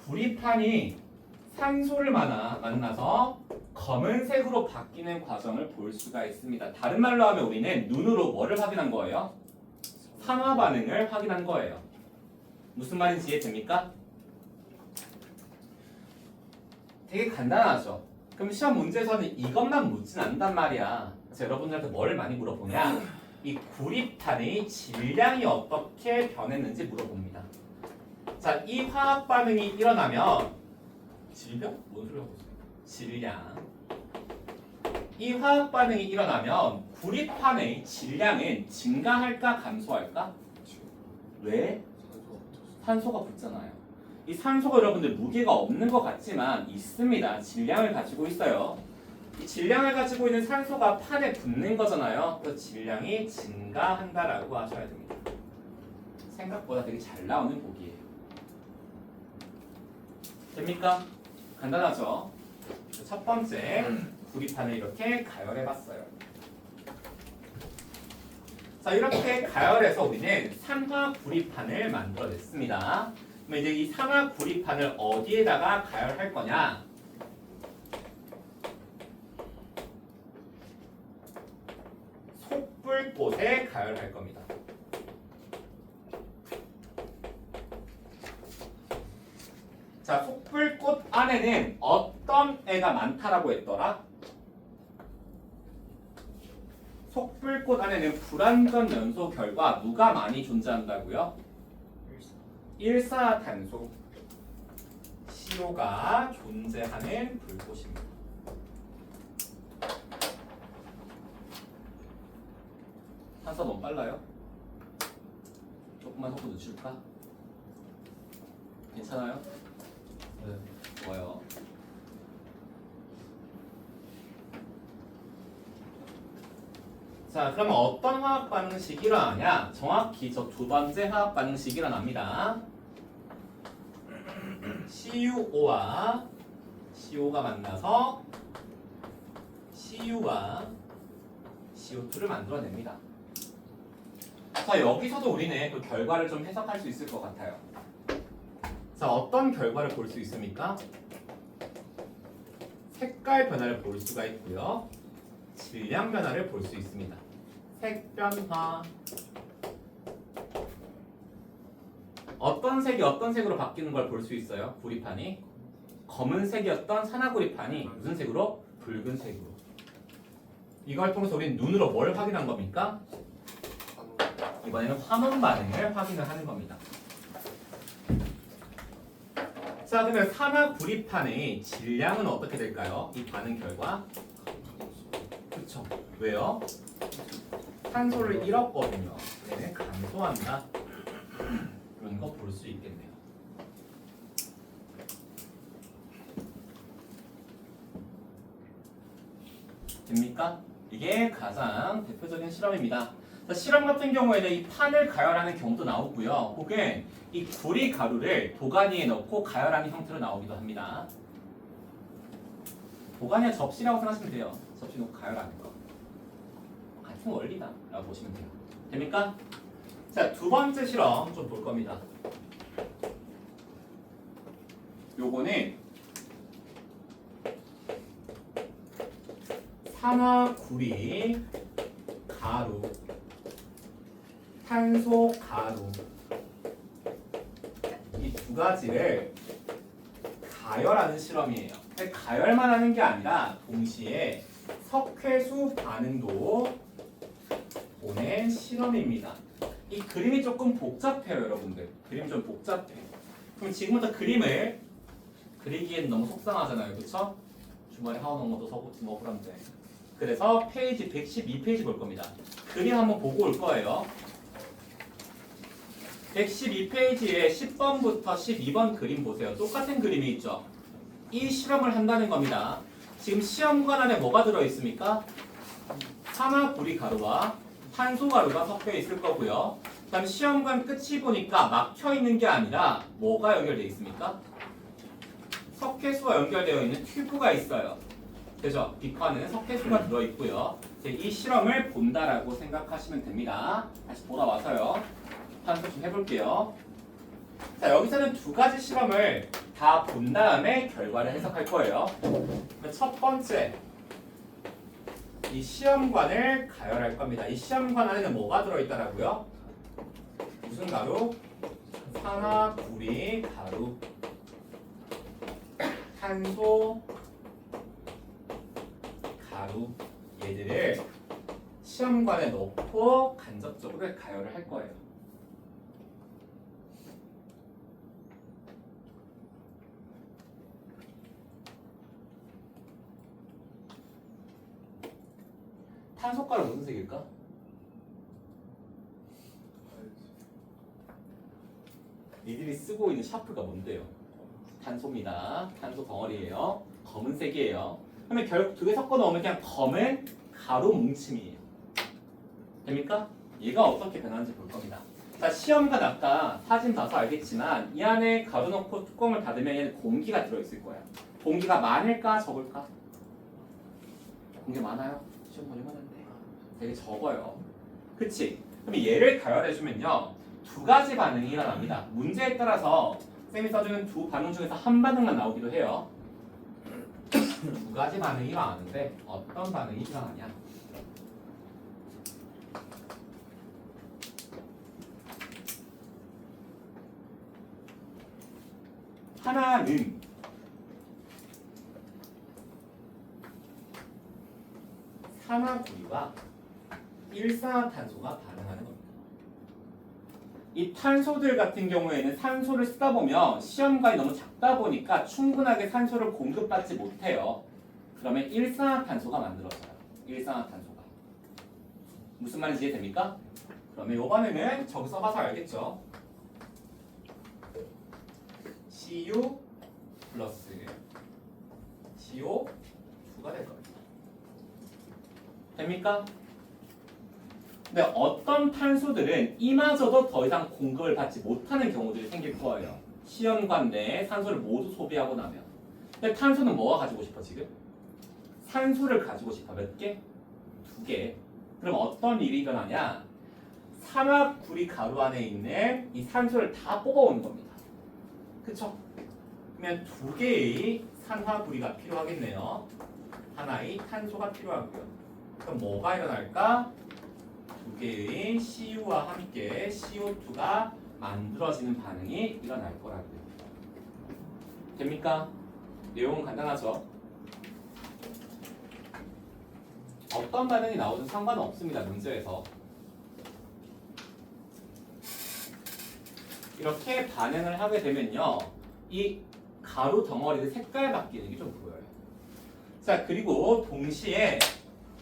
구리판이 산소를 만나서 검은색으로 바뀌는 과정을 볼 수가 있습니다. 다른 말로 하면 우리는 눈으로 뭐를 확인한 거예요? 산화 반응을 확인한 거예요. 무슨 말인지 이해됩니까? 되게 간단하죠? 그럼 시험 문제에서는 이것만 묻진 않단 말이야. 그래서 여러분들한테 뭐를 많이 물어보냐? 이 구리판의 질량이 어떻게 변했는지 물어봅니다. 자, 이 화학 반응이 일어나면 질병? 뭔 소리 하고 있어요? 질량. 이 화학 반응이 일어나면 구리판의 질량은 증가할까 감소할까? 왜? 산소가 붙잖아요. 이 산소가 여러분들 무게가 없는 것 같지만 있습니다. 질량을 가지고 있어요. 이 질량을 가지고 있는 산소가 판에 붙는 거잖아요. 그래서 질량이 증가한다라고 하셔야 됩니다. 생각보다 되게 잘 나오는 보기예요. 됩니까? 간단하죠? 첫 번째 구리판을 이렇게 가열해봤어요. 자, 이렇게 가열해서 우리는 산화 구리판을 만들어냈습니다. 그럼 이제 이 산화 구리판을 어디에다가 가열할 거냐? 속불꽃에 가열할 겁니다. 자, 속불꽃 안에는 어떤 애가 많다라고 했더라? 속불꽃 안에는 불완전 연소 결과 누가 많이 존재한다고요? 일산화탄소 CO가 존재하는 불꽃입니다. 산소 너무 빨라요? 조금만 속도 늦출까? 괜찮아요? 네. 좋아요. 자, 그러면 어떤 화학 반응식이 일어나냐? 정확히 저 두 번째 화학 반응식이 일어납니다. CuO와 CO가 만나서 CU와 CO2를 만들어냅니다. 자, 여기서도 우리는 그 결과를 좀 해석할 수 있을 것 같아요. 자, 어떤 결과를 볼 수 있습니까? 색깔 변화를 볼 수가 있고요. 질량 변화를 볼 수 있습니다. 색 변화. 어떤 색이 어떤 색으로 바뀌는 걸 볼 수 있어요? 구리판이 검은색이었던 산화구리판이 무슨 색으로? 붉은색으로. 이걸 통해서 우리는 눈으로 뭘 확인한 겁니까? 이번에는 환원 반응을 확인을 하는 겁니다. 자, 그러면 산화 구리판의 질량은 어떻게 될까요? 이 반응 결과? 그렇죠. 왜요? 탄소를 잃었거든요. 얘는 감소한다. 그런 거 볼 수 있겠네요. 됩니까? 이게 가장 대표적인 실험입니다. 자, 실험 같은 경우에는 이 판을 가열하는 경우도 나오고요. 혹은 이 구리 가루를 도가니에 넣고 가열하는 형태로 나오기도 합니다. 도가니와 접시라고 생각하시면 돼요. 접시 놓고 가열하는 거. 같은 원리다라고 보시면 돼요. 됩니까? 자, 두 번째 실험 좀 볼 겁니다. 요거는 산화구리 가루, 탄소 가루 이 두 가지를 가열하는 실험이에요. 가열만 하는 게 아니라 동시에 석회수 반응도 보낸 실험입니다. 이 그림이 조금 복잡해요, 여러분들. 그림 좀 복잡해. 그럼 지금부터 그림을 그리기에는 너무 속상하잖아요, 그렇죠? 주말에 하원 것도 서고 뭐 그런데. 그래서 페이지 112페이지 볼 겁니다. 그림 한번 보고 올 거예요. 112페이지에 10번부터 12번 그림 보세요. 똑같은 그림이 있죠. 이 실험을 한다는 겁니다. 지금 시험관 안에 뭐가 들어있습니까? 산화구리 가루와 탄소 가루가 섞여 있을 거고요. 그다음 시험관 끝이 보니까 막혀 있는 게 아니라 뭐가 연결되어 있습니까? 석회수와 연결되어 있는 튜브가 있어요. 그죠? 비판은 석회수가 들어있고요. 이제 이 실험을 본다라고 생각하시면 됩니다. 다시 돌아와서요. 한번 좀 해볼게요. 자, 여기서는 두 가지 실험을 다 본 다음에 결과를 해석할 거예요. 첫 번째, 이 시험관을 가열할 겁니다. 이 시험관 안에는 뭐가 들어있다라고요? 무슨 가루? 산화구리 가루, 탄소 가루, 얘들을 시험관에 넣고 간접적으로 가열을 할 거예요. 탄소가루 무슨 색일까? 니들이 쓰고 있는 샤프가 뭔데요? 탄소입니다. 탄소 덩어리예요. 검은색이에요. 그러면 결국 두 개 섞어 넣으면 그냥 검은 가루 뭉침이에요. 됩니까? 얘가 어떻게 변하는지 볼 겁니다. 자, 시험관 아까 사진 봐서 알겠지만 이 안에 가루 넣고 뚜껑을 닫으면 얘는 공기가 들어있을 거예요. 공기가 많을까 적을까? 공기 많아요? 시험 보려면 하는데 되게 적어요. 그치? 그럼 얘를 가열해주면요 두 가지 반응이 일어납니다. 문제에 따라서 쌤이 써주는 두 반응 중에서 한 반응만 나오기도 해요. 두 가지 반응이 일어나는데 어떤 반응이 일어나냐? 하나는 산화구리와 일산화탄소가 반응하는 겁니다. 이 탄소들 같은 경우에는 산소를 쓰다 보면 시험관이 너무 작다 보니까 충분하게 산소를 공급받지 못해요. 그러면 일산화탄소가 만들어져요. 일산화탄소가. 무슨 말인지 이해됩니까? 그러면 이 반응은 저기 써봐서 알겠죠? Cu 플러스 CO2가 될 겁니다. 됩니까? 근데 어떤 탄소들은 이마저도 더 이상 공급을 받지 못하는 경우들이 생길 거예요. 시험관 내에 산소를 모두 소비하고 나면. 근데 탄소는 뭐가 가지고 싶어 지금? 산소를 가지고 싶어. 몇 개? 2개. 그럼 어떤 일이 일어나냐? 산화구리 가루 안에 있는 이 산소를 다 뽑아오는 겁니다. 그쵸? 그러면 2개의 산화구리가 필요하겠네요. 하나의 탄소가 필요하고요. 그럼 뭐가 일어날까? 2개의 CU와 함께 CO2가 만들어지는 반응이 일어날 거라고요. 됩니까? 내용은 간단하죠? 어떤 반응이 나오든 상관은 없습니다. 문제에서. 이렇게 반응을 하게 되면요. 이 가로 덩어리의 색깔 바뀌는 게 좀 보여요. 자, 그리고 동시에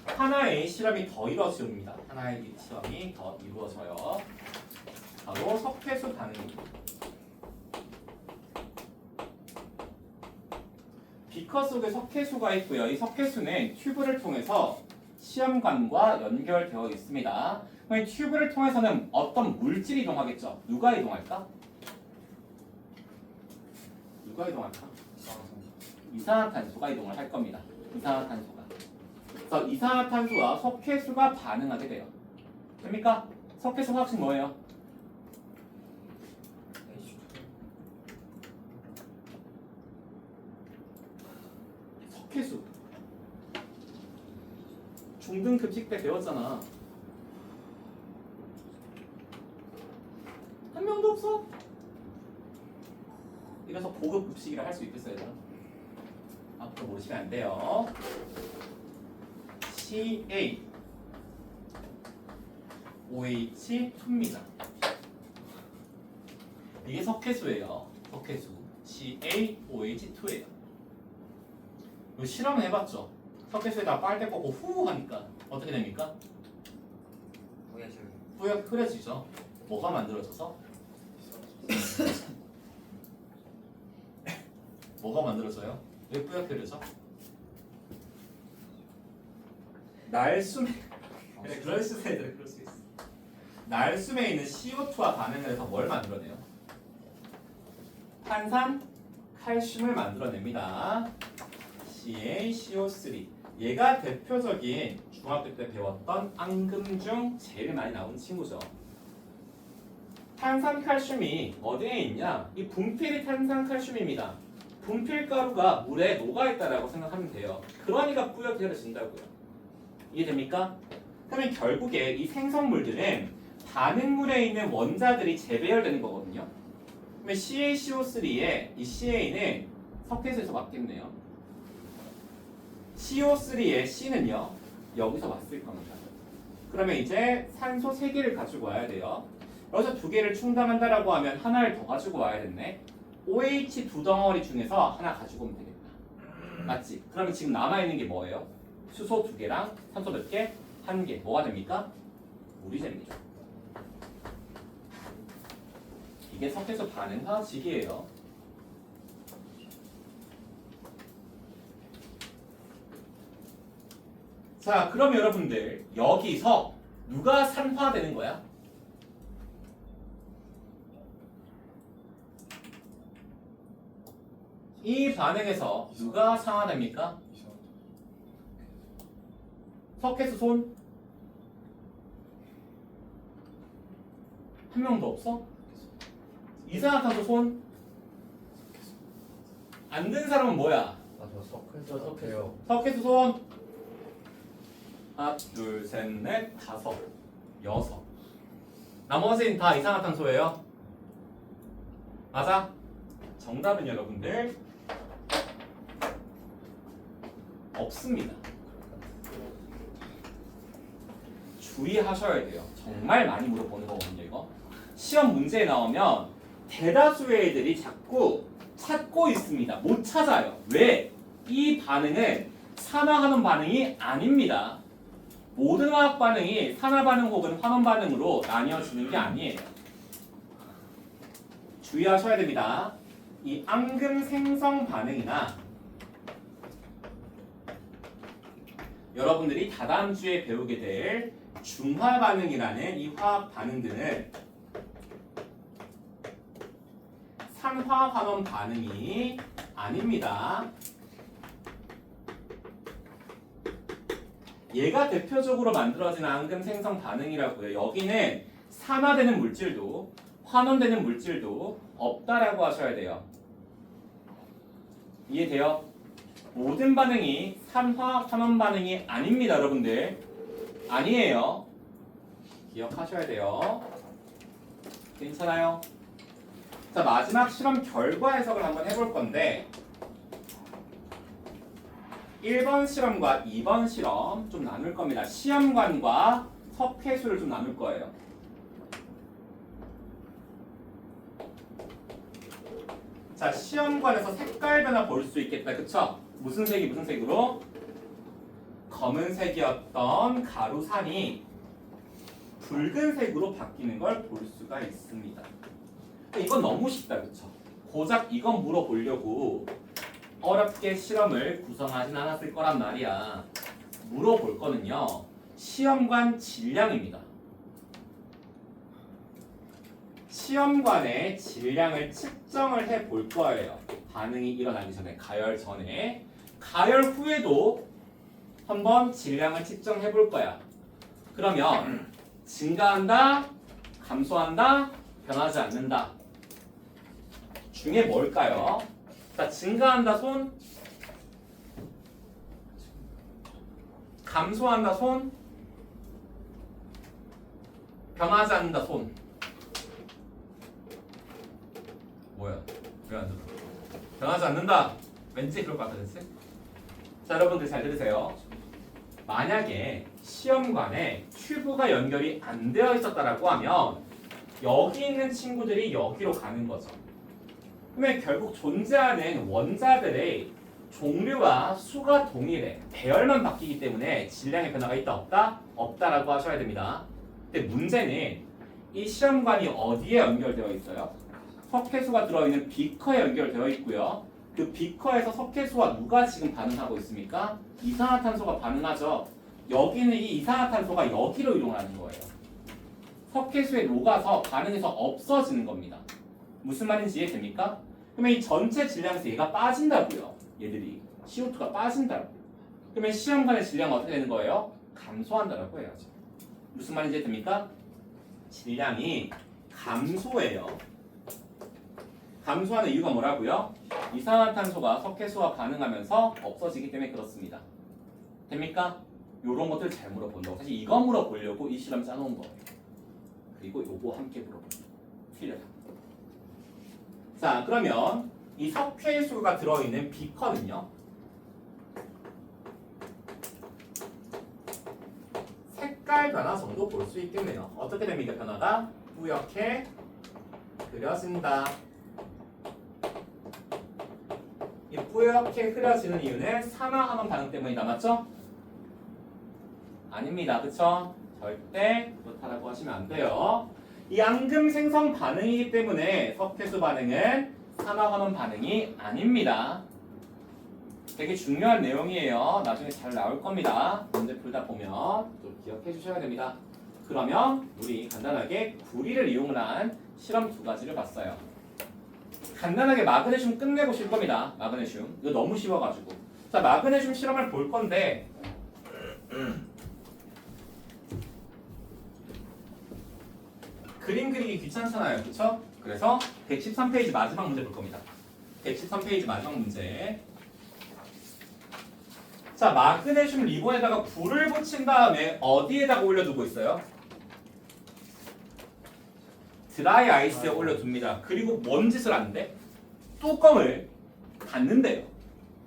하나의 실험이 더 이루어집니다. 하나의 실험이 더 이루어져요. 바로 석회수 반응입니다. 비커 속에 석회수가 있고요. 이 석회수는 튜브를 통해서 시험관과 연결되어 있습니다. 그럼 이 튜브를 통해서는 어떤 물질이 이동하겠죠? 누가 이동할까? 누가 이동할까? 이산화탄소가 이동을 할 겁니다. 이산화탄소가. 그래서 이산화탄소와 석회수가 반응하게 돼요. 됩니까? 석회수 화학식 뭐예요? 석회수. 중등급식 때 배웠잖아. 한 명도 없어? 이래서 고급 급식이라 할 수 있겠어요, 얘들아? 앞으로 모르시면 안 돼요. CA OH2입니다. 이게 석회수예요. 석회수 CaOH2예요. 실험을 해봤죠. 석회수에다 빨대 꽂고 후 하니까 어떻게 됩니까? 뿌옇게 흐려지죠. 뭐가 만들어져서? 뭐가 만들어져요? 왜 뿌옇게 흐려져? 날숨에 그래, 그럴 수 있어. 날숨에 있는 CO2와 반응을 해서 뭘 만들어내요? 탄산, 칼슘을 만들어냅니다. CaCO3. 얘가 대표적인 중학교 때 배웠던 앙금 중 제일 많이 나온 친구죠. 탄산칼슘이 어디에 있냐? 이 분필이 탄산칼슘입니다. 분필가루가 물에 녹아있다라고 생각하면 돼요. 그러니까 뿌옇게 흐려진다고요. 이해됩니까? 그러면 결국에 이 생성물들은 반응물에 있는 원자들이 재배열되는 거거든요. 그러면 CaCO3의 이 CA는 석회수에서 왔겠네요. CO3의 C는요. 여기서 왔을 겁니다. 그러면 이제 산소 3개를 가지고 와야 돼요. 여기서 2개를 충당한다라고 하면 하나를 더 가지고 와야 됐네. OH 두 덩어리 중에서 하나 가지고 오면 되겠다. 맞지? 그러면 지금 남아있는 게 뭐예요? 수소 2개랑 산소 몇 개? 1개. 뭐가 됩니까? 물이 됩니다. 이게 석회수 반응 화학식이에요. 자, 그럼 여러분들 여기서 누가 산화되는 거야? 이 반응에서 누가 상화됩니까? 석회수 손? 한 명도 없어? 이산화탄소 손? 안 든 사람은 뭐야? 저 석회요. 석회수 손? 하나, 둘, 셋, 넷, 다섯, 여섯. 나머지는 다 이산화탄소예요. 맞아? 정답은 여러분들 없습니다. 주의하셔야 돼요. 정말 많이 물어보는 거거든요, 이거. 시험 문제에 나오면 대다수의 애들이 자꾸 찾고 있습니다. 못 찾아요. 왜? 이 반응은 산화하는 반응이 아닙니다. 모든 화학 반응이 산화 반응 혹은 환원 반응으로 나뉘어지는 게 아니에요. 주의하셔야 됩니다. 이 앙금 생성 반응이나 여러분들이 다다음 주에 배우게 될 중화 반응이라는 이 화학 반응들은 산화 환원 반응이 아닙니다. 얘가 대표적으로 만들어진 앙금 생성 반응이라고요. 여기는 산화되는 물질도 환원되는 물질도 없다라고 하셔야 돼요. 이해돼요? 모든 반응이 산화 환원 반응이 아닙니다, 여러분들. 아니에요. 기억하셔야 돼요. 괜찮아요? 자, 마지막 실험 결과 해석을 한번 해볼 건데 1번 실험과 2번 실험 좀 나눌 겁니다. 시험관과 석회수를 좀 나눌 거예요. 자, 시험관에서 색깔 변화 볼 수 있겠다. 그쵸? 무슨 색이 무슨 색으로? 검은색이었던 가루산이 붉은색으로 바뀌는 걸 볼 수가 있습니다. 이건 너무 쉽다. 그쵸? 고작 이건 물어보려고 어렵게 실험을 구성하진 않았을 거란 말이야. 물어볼 거는요. 시험관 질량입니다. 시험관의 질량을 측정을 해 볼 거예요. 반응이 일어나기 전에, 가열 전에. 가열 후에도 한번 질량을 측정해 볼 거야. 그러면 증가한다, 감소한다, 변하지 않는다. 중에 뭘까요? 자, 증가한다 손, 감소한다 손, 변하지 않는다 손. 뭐야? 왜 안 들어? 변하지 않는다. 왠지 그럴 것 같아, 그치? 자, 여러분들 잘 들으세요. 만약에 시험관에 튜브가 연결이 안 되어 있었다라고 하면 여기 있는 친구들이 여기로 가는 거죠. 그러면 결국 존재하는 원자들의 종류와 수가 동일해. 배열만 바뀌기 때문에 질량의 변화가 있다 없다? 없다라고 하셔야 됩니다. 근데 문제는 이 시험관이 어디에 연결되어 있어요? 석회수가 들어있는 비커에 연결되어 있고요. 그 비커에서 석회수와 누가 지금 반응하고 있습니까? 이산화탄소가 반응하죠. 여기는 이 이산화탄소가 여기로 이동을 하는 거예요. 석회수에 녹아서 반응해서 없어지는 겁니다. 무슨 말인지 이해됩니까? 그러면 이 전체 질량에서 얘가 빠진다고요. 얘들이 CO2가 빠진다고. 그러면 시험관의 질량은 어떻게 되는 거예요? 감소한다라고 해야죠. 무슨 말인지 이해됩니까? 질량이 감소해요. 감소하는 이유가 뭐라고요? 이산화탄소가 석회수와 반응하면서 없어지기 때문에 그렇습니다. 됩니까? 요런 것들 잘 물어본다고. 사실 이거 물어보려고 이 실험 짜놓은 거예요. 그리고 요거 함께 물어봅니다. 틀려요. 자, 그러면 이 석회수가 들어있는 비커는요. 색깔 변화 정도 볼 수 있겠네요. 어떻게 됩니까? 변화가 뿌옇게 그려진다. 이 뿌옇게 흐려지는 이유는 산화환원 반응 때문이다. 맞죠? 아닙니다. 그쵸? 절대 그렇다라고 하시면 안 돼요. 이 앙금 생성 반응이기 때문에 석회수 반응은 산화환원 반응이 아닙니다. 되게 중요한 내용이에요. 나중에 잘 나올 겁니다. 문제 풀다 보면 좀 기억해 주셔야 됩니다. 그러면 우리 간단하게 구리를 이용한 실험 두 가지를 봤어요. 간단하게 마그네슘 끝내보실 겁니다. 마그네슘. 이거 너무 쉬워가지고. 자, 마그네슘 실험을 볼 건데 그림 그리기 귀찮잖아요. 그쵸? 그래서 113페이지 마지막 문제 볼 겁니다. 113페이지 마지막 문제. 자, 마그네슘 리본에다가 불을 붙인 다음에 어디에다가 올려두고 있어요? 드라이 아이스에 올려둡니다. 그리고 뭔 짓을 하는데? 뚜껑을 닫는데요.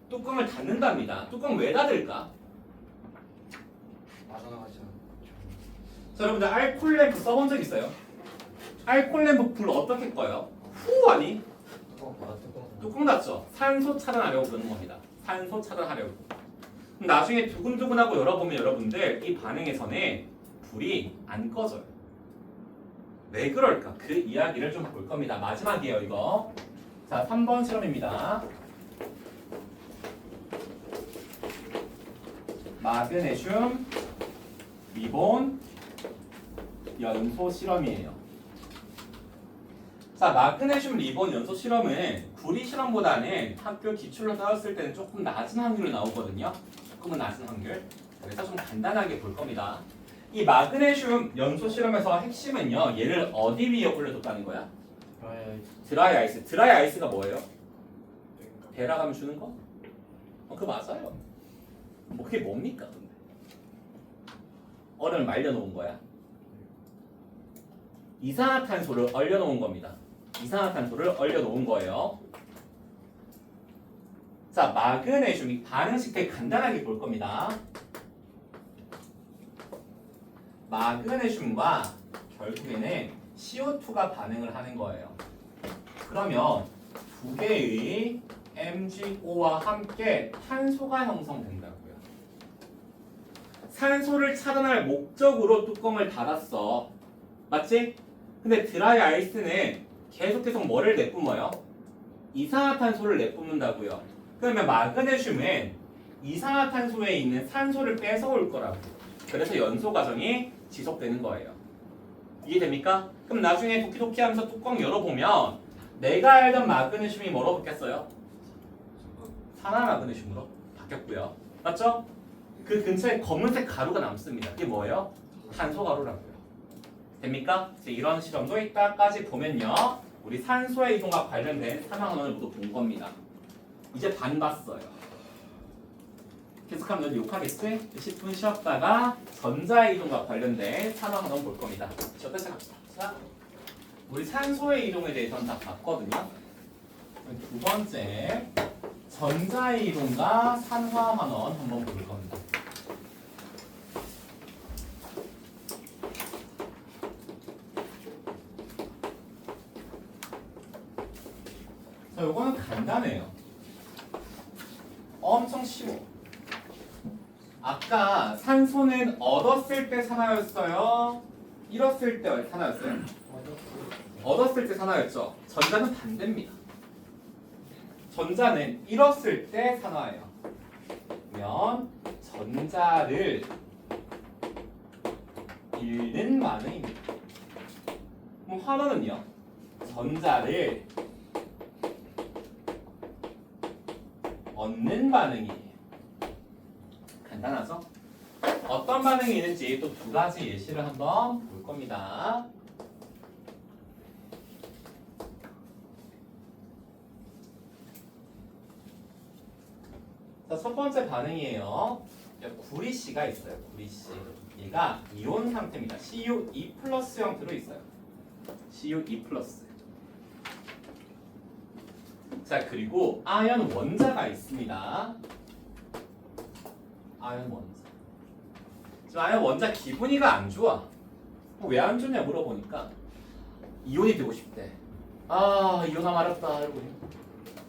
뚜껑을 닫는답니다. 뚜껑 왜 닫을까? 빠져나가지 않죠. 자, 여러분들 알콜 램프 써본 적 있어요? 알콜 램프 불 어떻게 꺼요? 후 하니? 뚜껑 닫죠? 산소 차단하려고 그러는 겁니다. 산소 차단하려고. 나중에 두근두근하고 열어보면 여러분들 이 반응에서는 불이 안 꺼져요. 왜 그럴까? 그 이야기를 좀 볼 겁니다. 마지막이에요, 이거. 자, 3번 실험입니다. 마그네슘 리본 연소 실험이에요. 자, 마그네슘 리본 연소 실험은 구리 실험보다는 학교 기출로 따졌을 때는 조금 낮은 확률로 나오거든요. 조금은 낮은 확률. 그래서 좀 간단하게 볼 겁니다. 이 마그네슘 연소 실험에서 핵심은요. 얘를 어디 위에 올려뒀다는 거야? 드라이 아이스. 드라이 아이스가 뭐예요? 베라 가면 주는 거? 그거 맞아요. 뭐 그게 뭡니까? 근데 얼음을 말려놓은 거야. 이산화탄소를 얼려놓은 겁니다. 이산화탄소를 얼려놓은 거예요. 자, 마그네슘이 반응식 되게 간단하게 볼 겁니다. 마그네슘과 결국에는 CO2가 반응을 하는 거예요. 그러면 두 개의 MgO와 함께 탄소가 형성된다고요. 산소를 차단할 목적으로 뚜껑을 닫았어. 맞지? 근데 드라이 아이스는 계속 뭐를 내뿜어요? 이산화탄소를 내뿜는다고요. 그러면 마그네슘은 이산화탄소에 있는 산소를 뺏어올 거라고. 그래서 연소 과정이 지속되는 거예요. 이해됩니까? 그럼 나중에 도키도키 하면서 뚜껑 열어보면 내가 알던 마그네슘이 뭐로 바뀌었어요? 산화마그네슘으로 바뀌었고요. 맞죠? 그 근처에 검은색 가루가 남습니다. 이게 뭐예요? 탄소 가루라고요. 됩니까? 이제 이런 실험도 이따까지 보면요. 우리 산소의 이동과 관련된 3학년을 모두 본 겁니다. 이제 반 봤어요. 계속하면 너희 욕하겠지? 10분 쉬었다가 전자의 이동과 관련된 3학년 볼 겁니다. 쉬었다 시작합시다. 자, 우리 산소의 이동에 대해서는 다 봤거든요. 두 번째, 전자의 이동과 산화환원 한번 볼 겁니다. 자, 요거는 간단해요. 엄청 쉬워. 아까 산소는 얻었을 때 산화였어요? 잃었을 때 산화였어요? 얻었을 때 산화였죠? 전자는 반대입니다. 전자는 잃었을 때 산화예요. 그러면 전자를 잃는 반응입니다. 그럼 환원은요? 전자를 얻는 반응이에요. 간단하죠? 어떤 반응이 있는지 또 두 가지 예시를 한번 볼 겁니다. 자, 첫 번째 반응이에요. 구리씨가 있어요. 구리씨. 얘가 이온 상태입니다. CU2 플러스 형태로 있어요. CU2 플러스. 자, 그리고 아연 원자가 있습니다. 아연 원자. 지금 아연 원자 기분이가 안 좋아. 왜 안 좋냐 물어보니까 이온이 되고 싶대. 아, 이온아 말았다 이러고.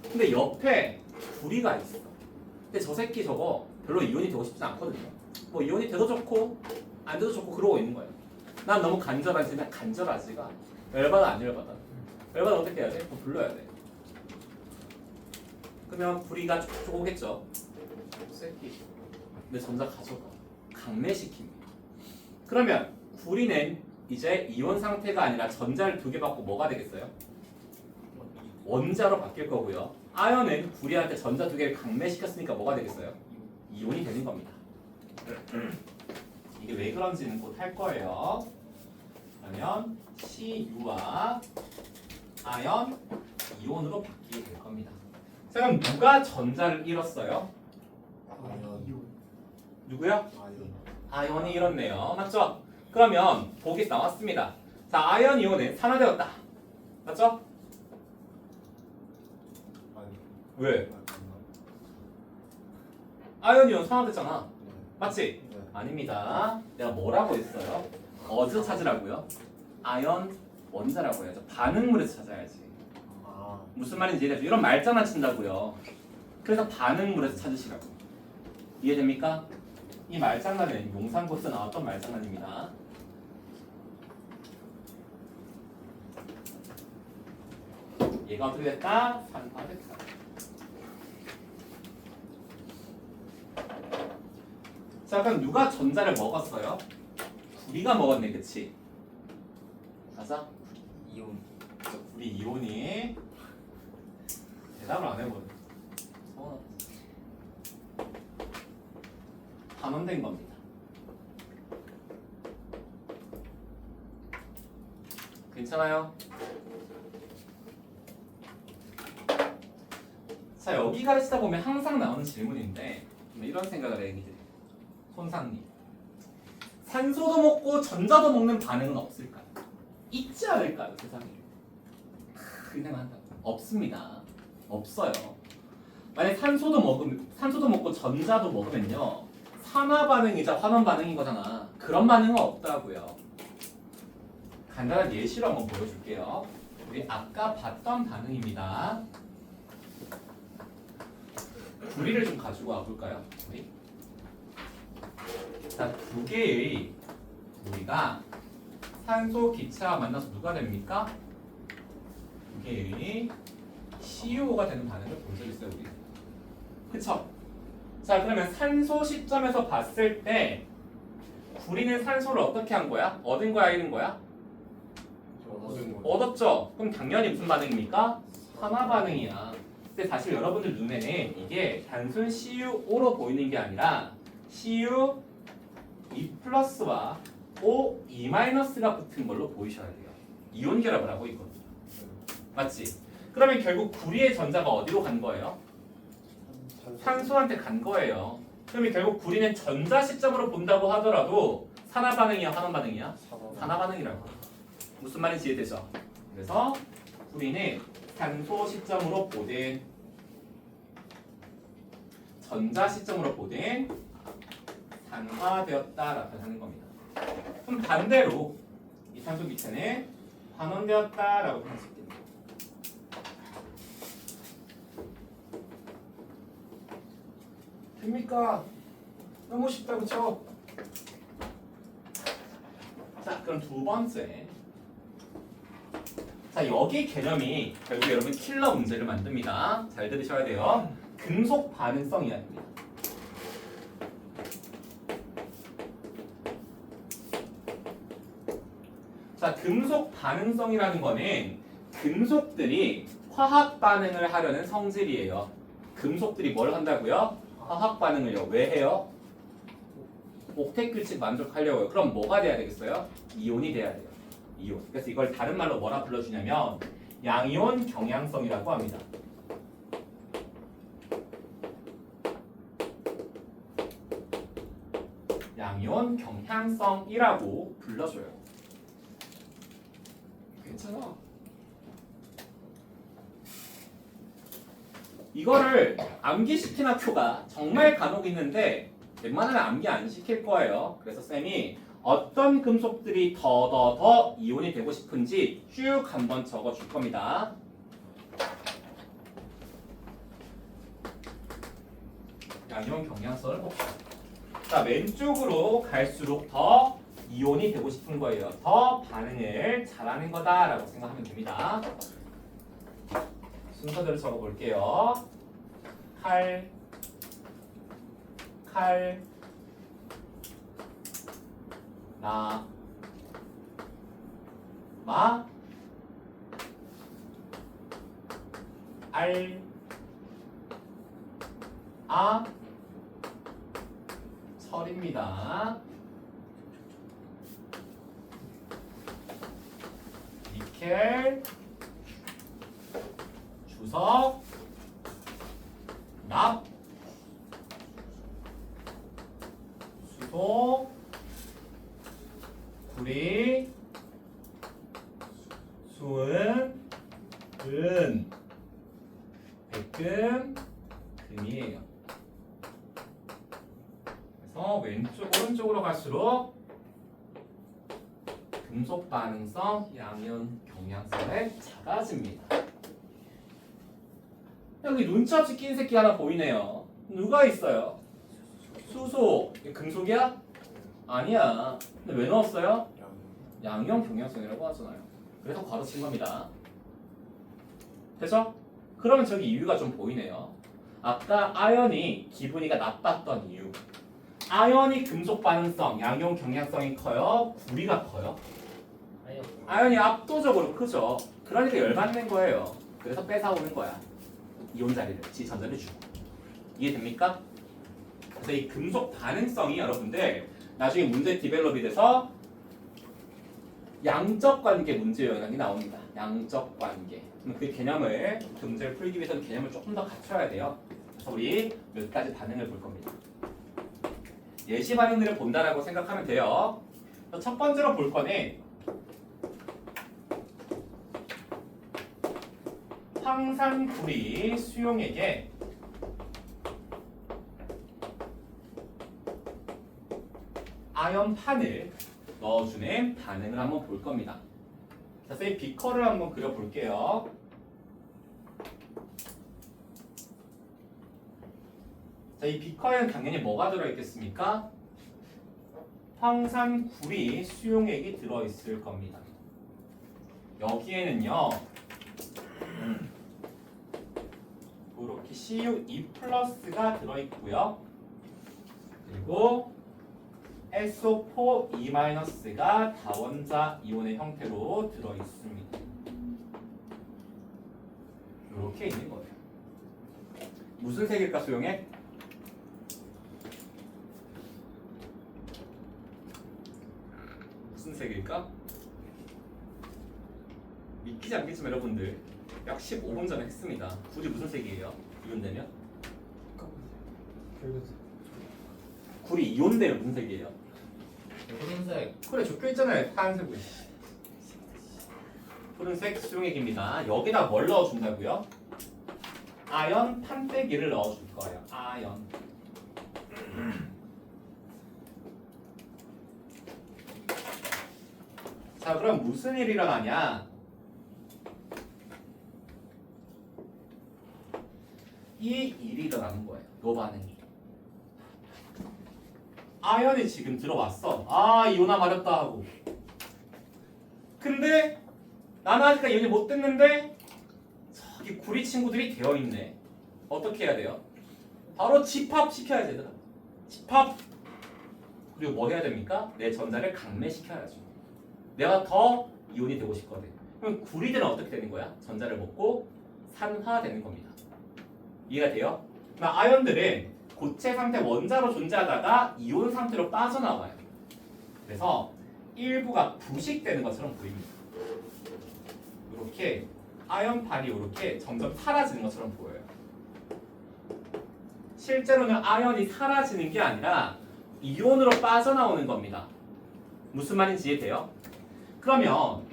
근데 옆에 구리가 있어. 근데 저 새끼 저거 별로 이온이 되고 싶지 않거든요. 뭐 이온이 돼도 좋고 안 돼도 좋고 그러고 있는 거예요. 난 너무 간절하지. 난 간절하지가 열받아 안 열받아. 열받아 어떻게 해야 돼? 뭐 불러야 돼. 그러면 구리가 쭉쭉 오겠죠. 새끼. 근데 전자 가져가. 강매시킵니다. 그러면 구리는 이제 이온 상태가 아니라 전자를 두 개 받고 뭐가 되겠어요? 원자로 바뀔 거고요. 아연은 구리한테 전자 두 개를 강매시켰으니까 뭐가 되겠어요? 이온이 되는 겁니다. 이게 왜 그런지는 곧 할 거예요. 그러면 CU와 아연 이온으로 바뀌게 될 겁니다. 자, 그럼 누가 전자를 잃었어요? 누구요? 아연이 잃었네요. 맞죠? 그러면 보기 나왔습니다. 자, 아연 이온은 산화되었다. 맞죠? 왜? 아연 이온 산화됐잖아. 맞지? 아닙니다. 내가 뭐라고 했어요? 어디서 찾으라고요? 아연 원자라고 해야죠. 반응물에서 찾아야지. 무슨 말인지 이해되죠? 이런 말장난 친다고요. 그래서 반응물에서 찾으시라고. 이해됩니까? 이 말장난은 용산고에서 나왔던 말장난입니다. 얘가 어떻게 됐다? 산화됐다. 자, 그럼 누가 전자를 먹었어요? 구리가 먹었네, 그치? 맞아? 이온. 그래서 구리 이온이 대답을 안 해버려. 반원된 겁니다. 괜찮아요? 자, 여기 가르치다 보면 항상 나오는 질문인데 이런 생각을 해, 애기들. 손상님. 산소도 먹고 전자도 먹는 반응은 없을까요? 있지 않을까요, 세상에? 그 생각한다. 없습니다. 없어요. 만약 산소도 먹고 전자도 먹으면요. 산화 반응이자 환원 반응인 거잖아. 그런 반응은 없다고요. 간단한 예시로 한번 보여줄게요. 우리 아까 봤던 반응입니다. 구리를 좀 가지고 와볼까요? 구리. 자, 두 개의 구리가 산소 기체와 만나서 누가 됩니까? 두 개의 CO가 되는 반응을 본 적 있어요, 우리. 그쵸? 자, 그러면 산소 시점에서 봤을 때 구리는 산소를 어떻게 한 거야? 얻은 거야, 잃은 거야? 얻었죠? 그럼 당연히 무슨 반응입니까? 산화 반응이야. 근데 사실 여러분들 눈에는 이게 단순 CuO로 보이는 게 아니라 Cu E 플러스와 O E 마이너스가 붙은 걸로 보이셔야 돼요. 이온 결합을 하고 있거든요. 맞지? 그러면 결국 구리의 전자가 어디로 간 거예요? 산소한테 간 거예요. 그러면 결국 구리는 전자 시점으로 본다고 하더라도 산화 반응이야, 환원 반응이야? 산화 반응이라고. 무슨 말인지 이해되죠? 그래서 구리는 산소 시점으로 보든 전자 시점으로 보든 산화되었다라고 하는 겁니다. 그럼 반대로 이 산소 기체는 환원되었다라고 할 수 있겠네요. 됩니까? 너무 쉽다 그쵸? 자, 그럼 두 번째. 자, 여기 개념이 결국 여러분 킬러 문제를 만듭니다. 잘 들으셔야 돼요. 금속 반응성 이야기입니다. 자, 금속 반응성이라는 거는 금속들이 화학 반응을 하려는 성질이에요. 금속들이 뭘 한다고요? 화학 반응을요. 왜 해요? 옥텟 규칙 만족하려고요. 그럼 뭐가 돼야 되겠어요? 이온이 돼야 돼요. 이온. 그래서 이걸 다른 말로 뭐라 불러주냐면 양이온 경향성이라고 합니다. 양이온 경향성이라고 불러줘요. 괜찮아. 이거를 암기시킨 학교가 정말 간혹 있는데 웬만하면 암기 안 시킬 거예요. 그래서 쌤이 어떤 금속들이 더 이온이 되고 싶은지 쭉 한번 적어줄 겁니다. 양이온 경향성을 봅시다. 자, 왼쪽으로 갈수록 더 이온이 되고 싶은 거예요. 더 반응을 잘하는 거다라고 생각하면 됩니다. 순서대로 적어볼게요. 칼, 나, 마, 알, 아, 철입니다. 니켈, 주석, 납, 수소, 구리, 수은, 은, 백금, 금이에요. 그래서 왼쪽 오른쪽으로 갈수록 금속 반응성, 양이온 경향성이 작아집니다. 여기 눈치 없이 낀 새끼 하나 보이네요. 누가 있어요? 수소. 이게 금속이야? 아니야. 근데 왜 넣었어요? 양이온 경향성이라고 하잖아요. 그래서 괄호친 겁니다. 됐죠? 그러면 저기 이유가 좀 보이네요. 아까 아연이 기분이가 나빴던 이유. 아연이 금속 반응성, 양이온 경향성이 커요? 구리가 커요? 아연이 압도적으로 크죠. 그러니까 열받는 거예요. 그래서 뺏어오는 거야. 이온 자리를, 지 전자를 주고. 이해됩니까? 그래서 이 금속 반응성이 여러분들 나중에 문제 디벨롭이 돼서 양적 관계 문제 영역이 나옵니다. 양적 관계. 그 개념을 그 문제를 풀기 위해서는 개념을 조금 더 갖춰야 돼요. 그래서 우리 몇 가지 반응을 볼 겁니다. 예시 반응들을 본다라고 생각하면 돼요. 첫 번째로 볼 거는 황산구리 수용액에 아연판을 넣어주는 반응을 한번 볼 겁니다. 자, 선생님 비커를 한번 그려볼게요. 자, 이 비커에는 당연히 뭐가 들어있겠습니까? 황산굴이 수용액이 들어있을 겁니다. 여기에는요 이렇게 CU2+가 들어있고요. 그리고 SO4E-가 다원자 이온의 형태로 들어있습니다. 이렇게 있는 거예요. 무슨 색일까 수용액? 무슨 색일까? 믿기지 않겠지만 여러분들 약 15분 전에 했습니다. 굴이 무슨 색이에요? 이온되면? 붉은색. 굴이 이온되면 무슨 색이에요? 푸른색. 그래 적혀있잖아요. 파란색으로. 푸른색 수용액입니다. 여기다 뭘 넣어준다고요? 아연 판때기를 넣어줄 거예요. 아연. 자, 그럼 무슨 일이 일어나냐? 이 일이 일어나는 거예요. 요 반응이. 아연이 지금 들어왔어. 아, 이온화 마렵다 하고. 근데 나는 아직까지 이온이 못 됐는데 저기 구리 친구들이 되어 있네. 어떻게 해야 돼요? 바로 집합 시켜야지, 얘들아. 집합. 그리고 뭐 해야 됩니까? 내 전자를 강매시켜야죠. 내가 더 이온이 되고 싶거든. 그럼 구리들은 어떻게 되는 거야? 전자를 먹고 산화되는 겁니다. 이해가 돼요? 그러니까 아연들은 고체 상태 원자로 존재하다가 이온 상태로 빠져나와요. 그래서 일부가 부식되는 것처럼 보입니다. 이렇게 아연판이 이렇게 점점 사라지는 것처럼 보여요. 실제로는 아연이 사라지는 게 아니라 이온으로 빠져나오는 겁니다. 무슨 말인지 이해돼요? 그러면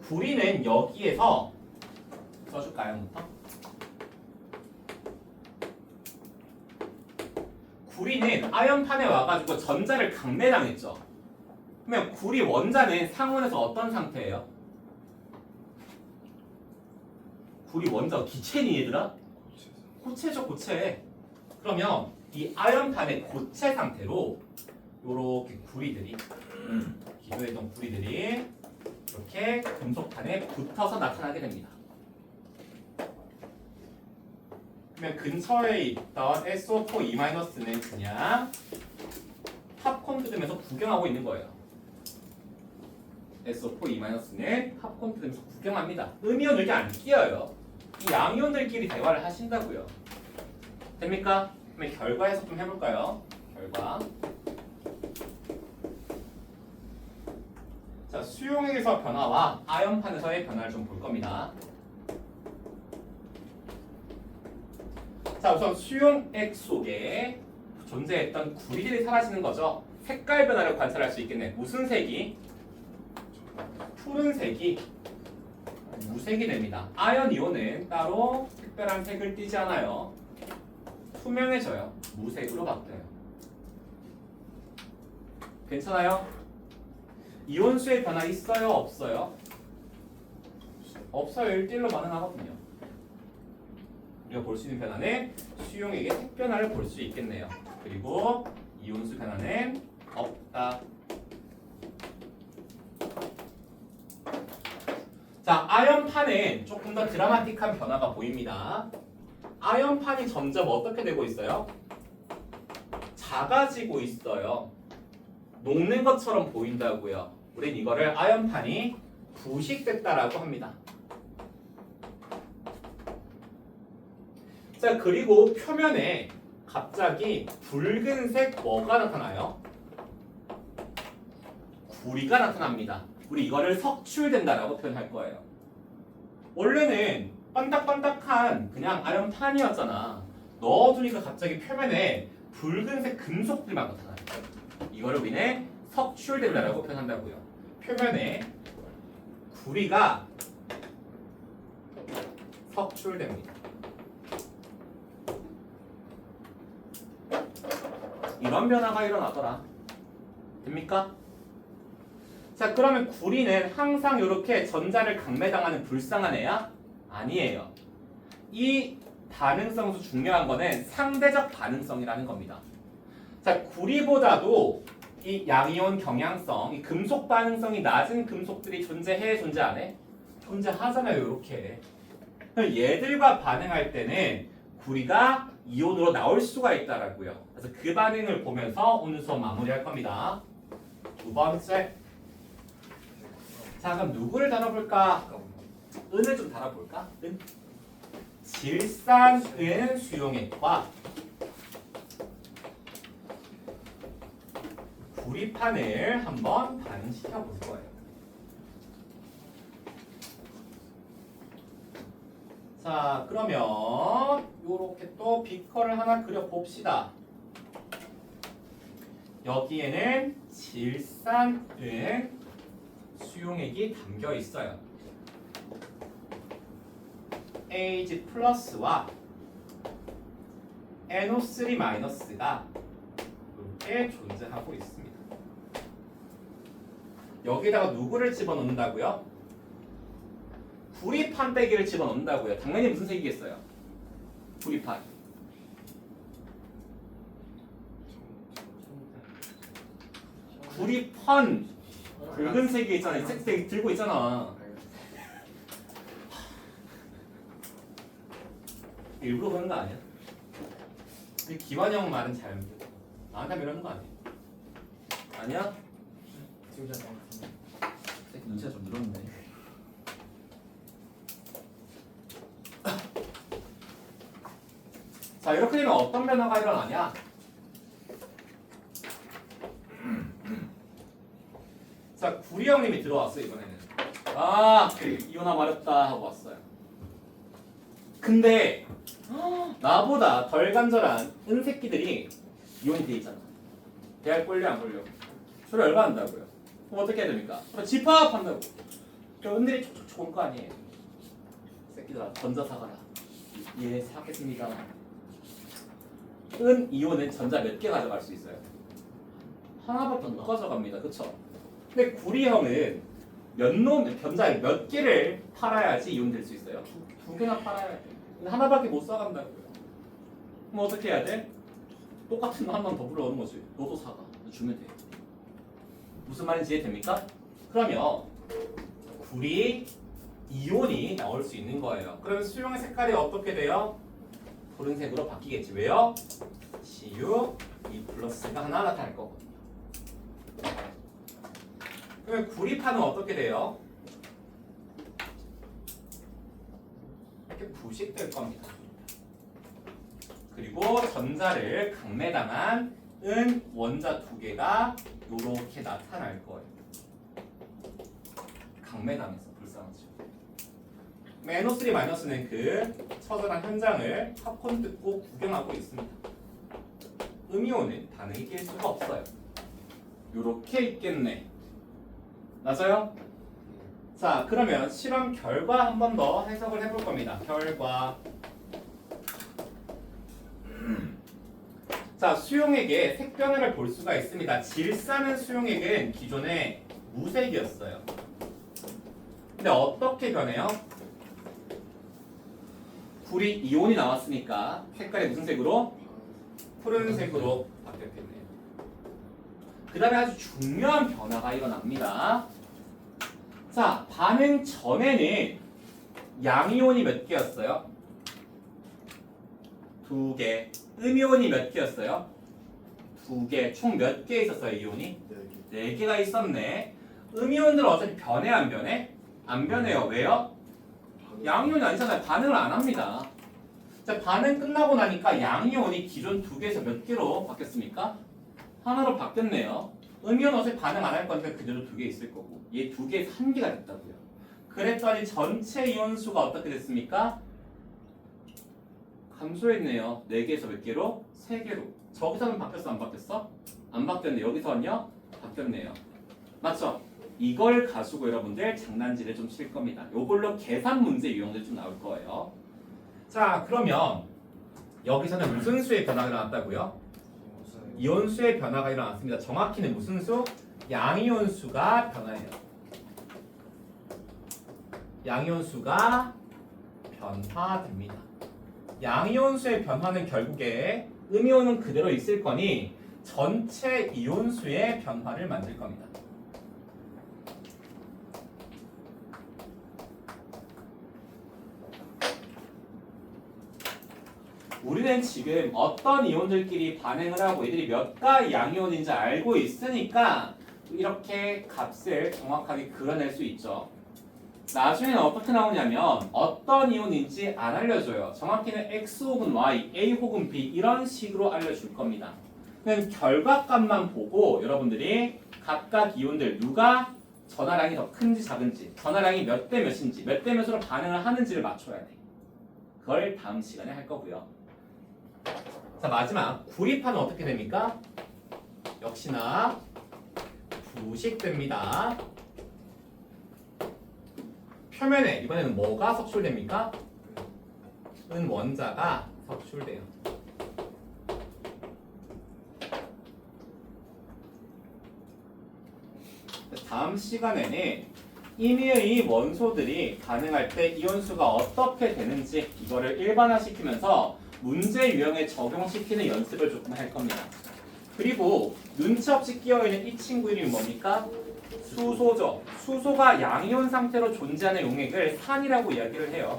구리는 여기에서 써줄까요? 부터? 구리는 아연판에 와가지고 전자를 강매당했죠. 그러면 구리 원자는 상온에서 어떤 상태예요? 구리 원자 기체니 얘들아? 고체죠, 고체. 그러면 이 아연판의 고체 상태로 요렇게 구리들이 기존에 있던 구리들이 이렇게 금속판에 붙어서 나타나게 됩니다. 그러면 근처에 있던 SO4E-는 그냥 팝콘 뜯으면서 구경하고 있는 거예요. SO4E-는 팝콘 뜯으면서 구경합니다. 음이온 이렇게 안 끼어요. 이 양이온들끼리 대화를 하신다고요. 됩니까? 그러면 결과 해석 좀 해볼까요? 결과. 자, 수용액에서 변화와 아연판에서의 변화를 좀 볼 겁니다. 자, 우선 수용액 속에 존재했던 구리들이 사라지는 거죠. 색깔 변화를 관찰할 수 있겠네. 무슨 색이? 푸른색이 무색이 됩니다. 아연 이온은 따로 특별한 색을 띠지 않아요. 투명해져요. 무색으로 바뀌어요. 괜찮아요? 이온수의 변화 있어요? 없어요? 없어요. 1대1로 반응하거든요. 우리가 볼 수 있는 변화는 수용액의 색 변화를 볼 수 있겠네요. 그리고 이온수 변화는 없다. 자, 아연판은 조금 더 드라마틱한 변화가 보입니다. 아연판이 점점 어떻게 되고 있어요? 작아지고 있어요. 녹는 것처럼 보인다고요. 우린 이거를 아연판이 부식됐다라고 합니다. 자, 그리고 표면에 갑자기 붉은색 뭐가 나타나요? 구리가 나타납니다. 우리 이거를 석출된다라고 표현할 거예요. 원래는 반딱반딱한 그냥 아연판이었잖아. 넣어두니까 갑자기 표면에 붉은색 금속들만 나타나요. 이거를 우리는 석출된다라고 표현한다고요. 표면에 구리가 석출됩니다. 이런 변화가 일어나더라. 됩니까? 자, 그러면 구리는 항상 이렇게 전자를 강매당하는 불쌍한 애야? 아니에요. 이 반응성에서 중요한 거는 상대적 반응성이라는 겁니다. 자, 구리보다도 이 양이온 경향성, 이 금속 반응성이 낮은 금속들이 존재해, 존재 안 해? 존재하잖아요, 이렇게. 그럼 얘들과 반응할 때는 구리가 이온으로 나올 수가 있다라고요. 그래서 그 반응을 보면서 오늘 수업 마무리할 겁니다. 두 번째. 자, 그럼 누구를 다뤄볼까? 은을 좀 다뤄볼까? 은. 질산은 수용액과 구리판을 한번 반응시켜 볼 거예요. 자, 그러면 요렇게 또 비커를 하나 그려 봅시다. 여기에는 질산은 수용액이 담겨 있어요. AG 플러스와 NO3 마이너스가 이렇게 존재하고 있습니다. 여기다가 누구를 집어넣는다고요? 구리판 빼기를 집어넣는다고요. 당연히 무슨 색이겠어요? 구리판. 구리판 붉은색이 있잖아. 이 색색 들고 있잖아. 일부러 그런 거 아니야? 기완형 말은 잘 믿고 나한테 이러는 거 아니야? 아니야? 눈치가 좀 늘었네. 자, 이렇게 되면 어떤 변화가 일어나냐? 자, 구리 형님이 들어왔어요, 이번에는. 아, 이혼아 말했다 하고 왔어요. 근데 나보다 덜 간절한 은새끼들이 이혼이 돼 있잖아. 대학 꼴려 안 꼴려? 서로 열받는다고요. 그럼 어떻게 해야 됩니까? 서로 집합한다고. 은들이 촉촉촉 온 거 아니에요. 새끼들아, 전자 사가라. 예, 사겠습니다. 은 이온은 전자 몇 개 가져갈 수 있어요? 하나밖에 못 가져갑니다. 그쵸? 근데 구리형은 전자 몇 개를 팔아야지 이온 될 수 있어요? 두 개나 팔아야 돼. 근데 하나밖에 못 사간다고요. 그럼 어떻게 해야 돼? 똑같은 거 한 번 더 불러오는 거지. 너도 사가. 주면 돼. 무슨 말인지 이해됩니까? 그러면 구리 이온이 나올 수 있는 거예요. 그러면 수용의 색깔이 어떻게 돼요? 푸른색으로 바뀌겠지. 왜요? Cu, E 플러스가 하나 나타날 거거든요. 그러면 구리판은 어떻게 돼요? 이렇게 부식될 겁니다. 그리고 전자를 강매당한 은 원자 두 개가 이렇게 나타날 거예요. 강매당해서 불쌍하죠. NO3 마이너스는 그 처절한 현장을 팝콘 뜯고 구경하고 있습니다. 음이온은 반응이 낄 수가 없어요. 요렇게 있겠네. 맞아요? 자, 그러면 실험 결과 한 번 더 해석을 해볼 겁니다. 결과. 자, 수용액의 색 변화를 볼 수가 있습니다. 질산은 수용액은 기존에 무색이었어요. 근데 어떻게 변해요? 구리 이온이 나왔으니까 색깔이 무슨 색으로? 푸른색으로 바뀌었겠네요. 그 다음에 아주 중요한 변화가 일어납니다. 자, 반응 전에는 양이온이 몇 개였어요? 2개. 음이온이 몇 개였어요? 2개. 총 몇 개 있었어요, 이온이? 4개가 있었네. 음이온들은 어차피 변해, 안 변해? 안 변해요. 왜요? 양이온이 아니잖아요. 반응을 안 합니다. 자, 반응 끝나고 나니까 양이온이 기존 2개에서 몇 개로 바뀌었습니까? 하나로 바뀌었네요. 음이온 어차피 반응 안 할 거니까 그대로 2개 있을 거고 얘 2개에서 1개가 됐다고요. 그랬더니 전체 이온 수가 어떻게 됐습니까? 감소했네요. 4개에서 몇 개로? 3개로. 저기서는 바뀌었어? 안 바뀌었어? 안 바뀌었네. 여기서는요? 바뀌었네요. 맞죠? 이걸 가지고 여러분들 장난질을 좀 칠 겁니다. 요걸로 계산 문제 유형들이 좀 나올 거예요. 자, 그러면 여기서는 무슨 수의 변화가 나왔다고요? 이온수의 변화가 일어났습니다. 정확히는 무슨 수? 양이온수가 변화해요. 양이온수가 변화됩니다. 양이온수의 변화는 결국에 음이온은 그대로 있을 거니 전체 이온수의 변화를 만들 겁니다. 우리는 지금 어떤 이온들끼리 반응을 하고 이들이 몇 가지 양이온인지 알고 있으니까 이렇게 값을 정확하게 그려낼 수 있죠. 나중에는 어떻게 나오냐면 어떤 이온인지 안 알려줘요. 정확히는 X 혹은 Y, A 혹은 B 이런 식으로 알려줄 겁니다. 그냥 결과값만 보고 여러분들이 각각 이온들 누가 전하량이 더 큰지 작은지, 전하량이 몇 대 몇인지, 몇 대 몇으로 반응을 하는지를 맞춰야 돼. 그걸 다음 시간에 할 거고요. 자, 마지막 구리파는 어떻게 됩니까? 역시나 부식됩니다. 표면에 이번에는 뭐가 석출됩니까? 원자가 석출돼요. 다음 시간에는 임의의 원소들이 반응할 때 이온수가 어떻게 되는지 이거를 일반화시키면서 문제 유형에 적용시키는 연습을 조금 할 겁니다. 그리고 눈치 없이 끼어있는 이 친구 이름이 뭡니까? 수소죠. 수소가 양이온 상태로 존재하는 용액을 산이라고 이야기를 해요.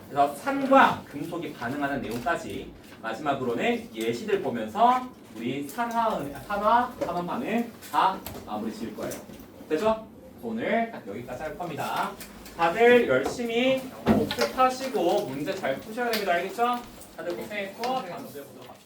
그래서 산과 금속이 반응하는 내용까지 마지막으로는 예시들 보면서 우리 산화 반응 다 마무리 지을 거예요. 되죠? 오늘 딱 여기까지 할 겁니다. 다들 열심히 복습하시고 문제 잘 푸셔야 됩니다. 알겠죠? 다들 고생했고 다음 문제 보도록 합시다.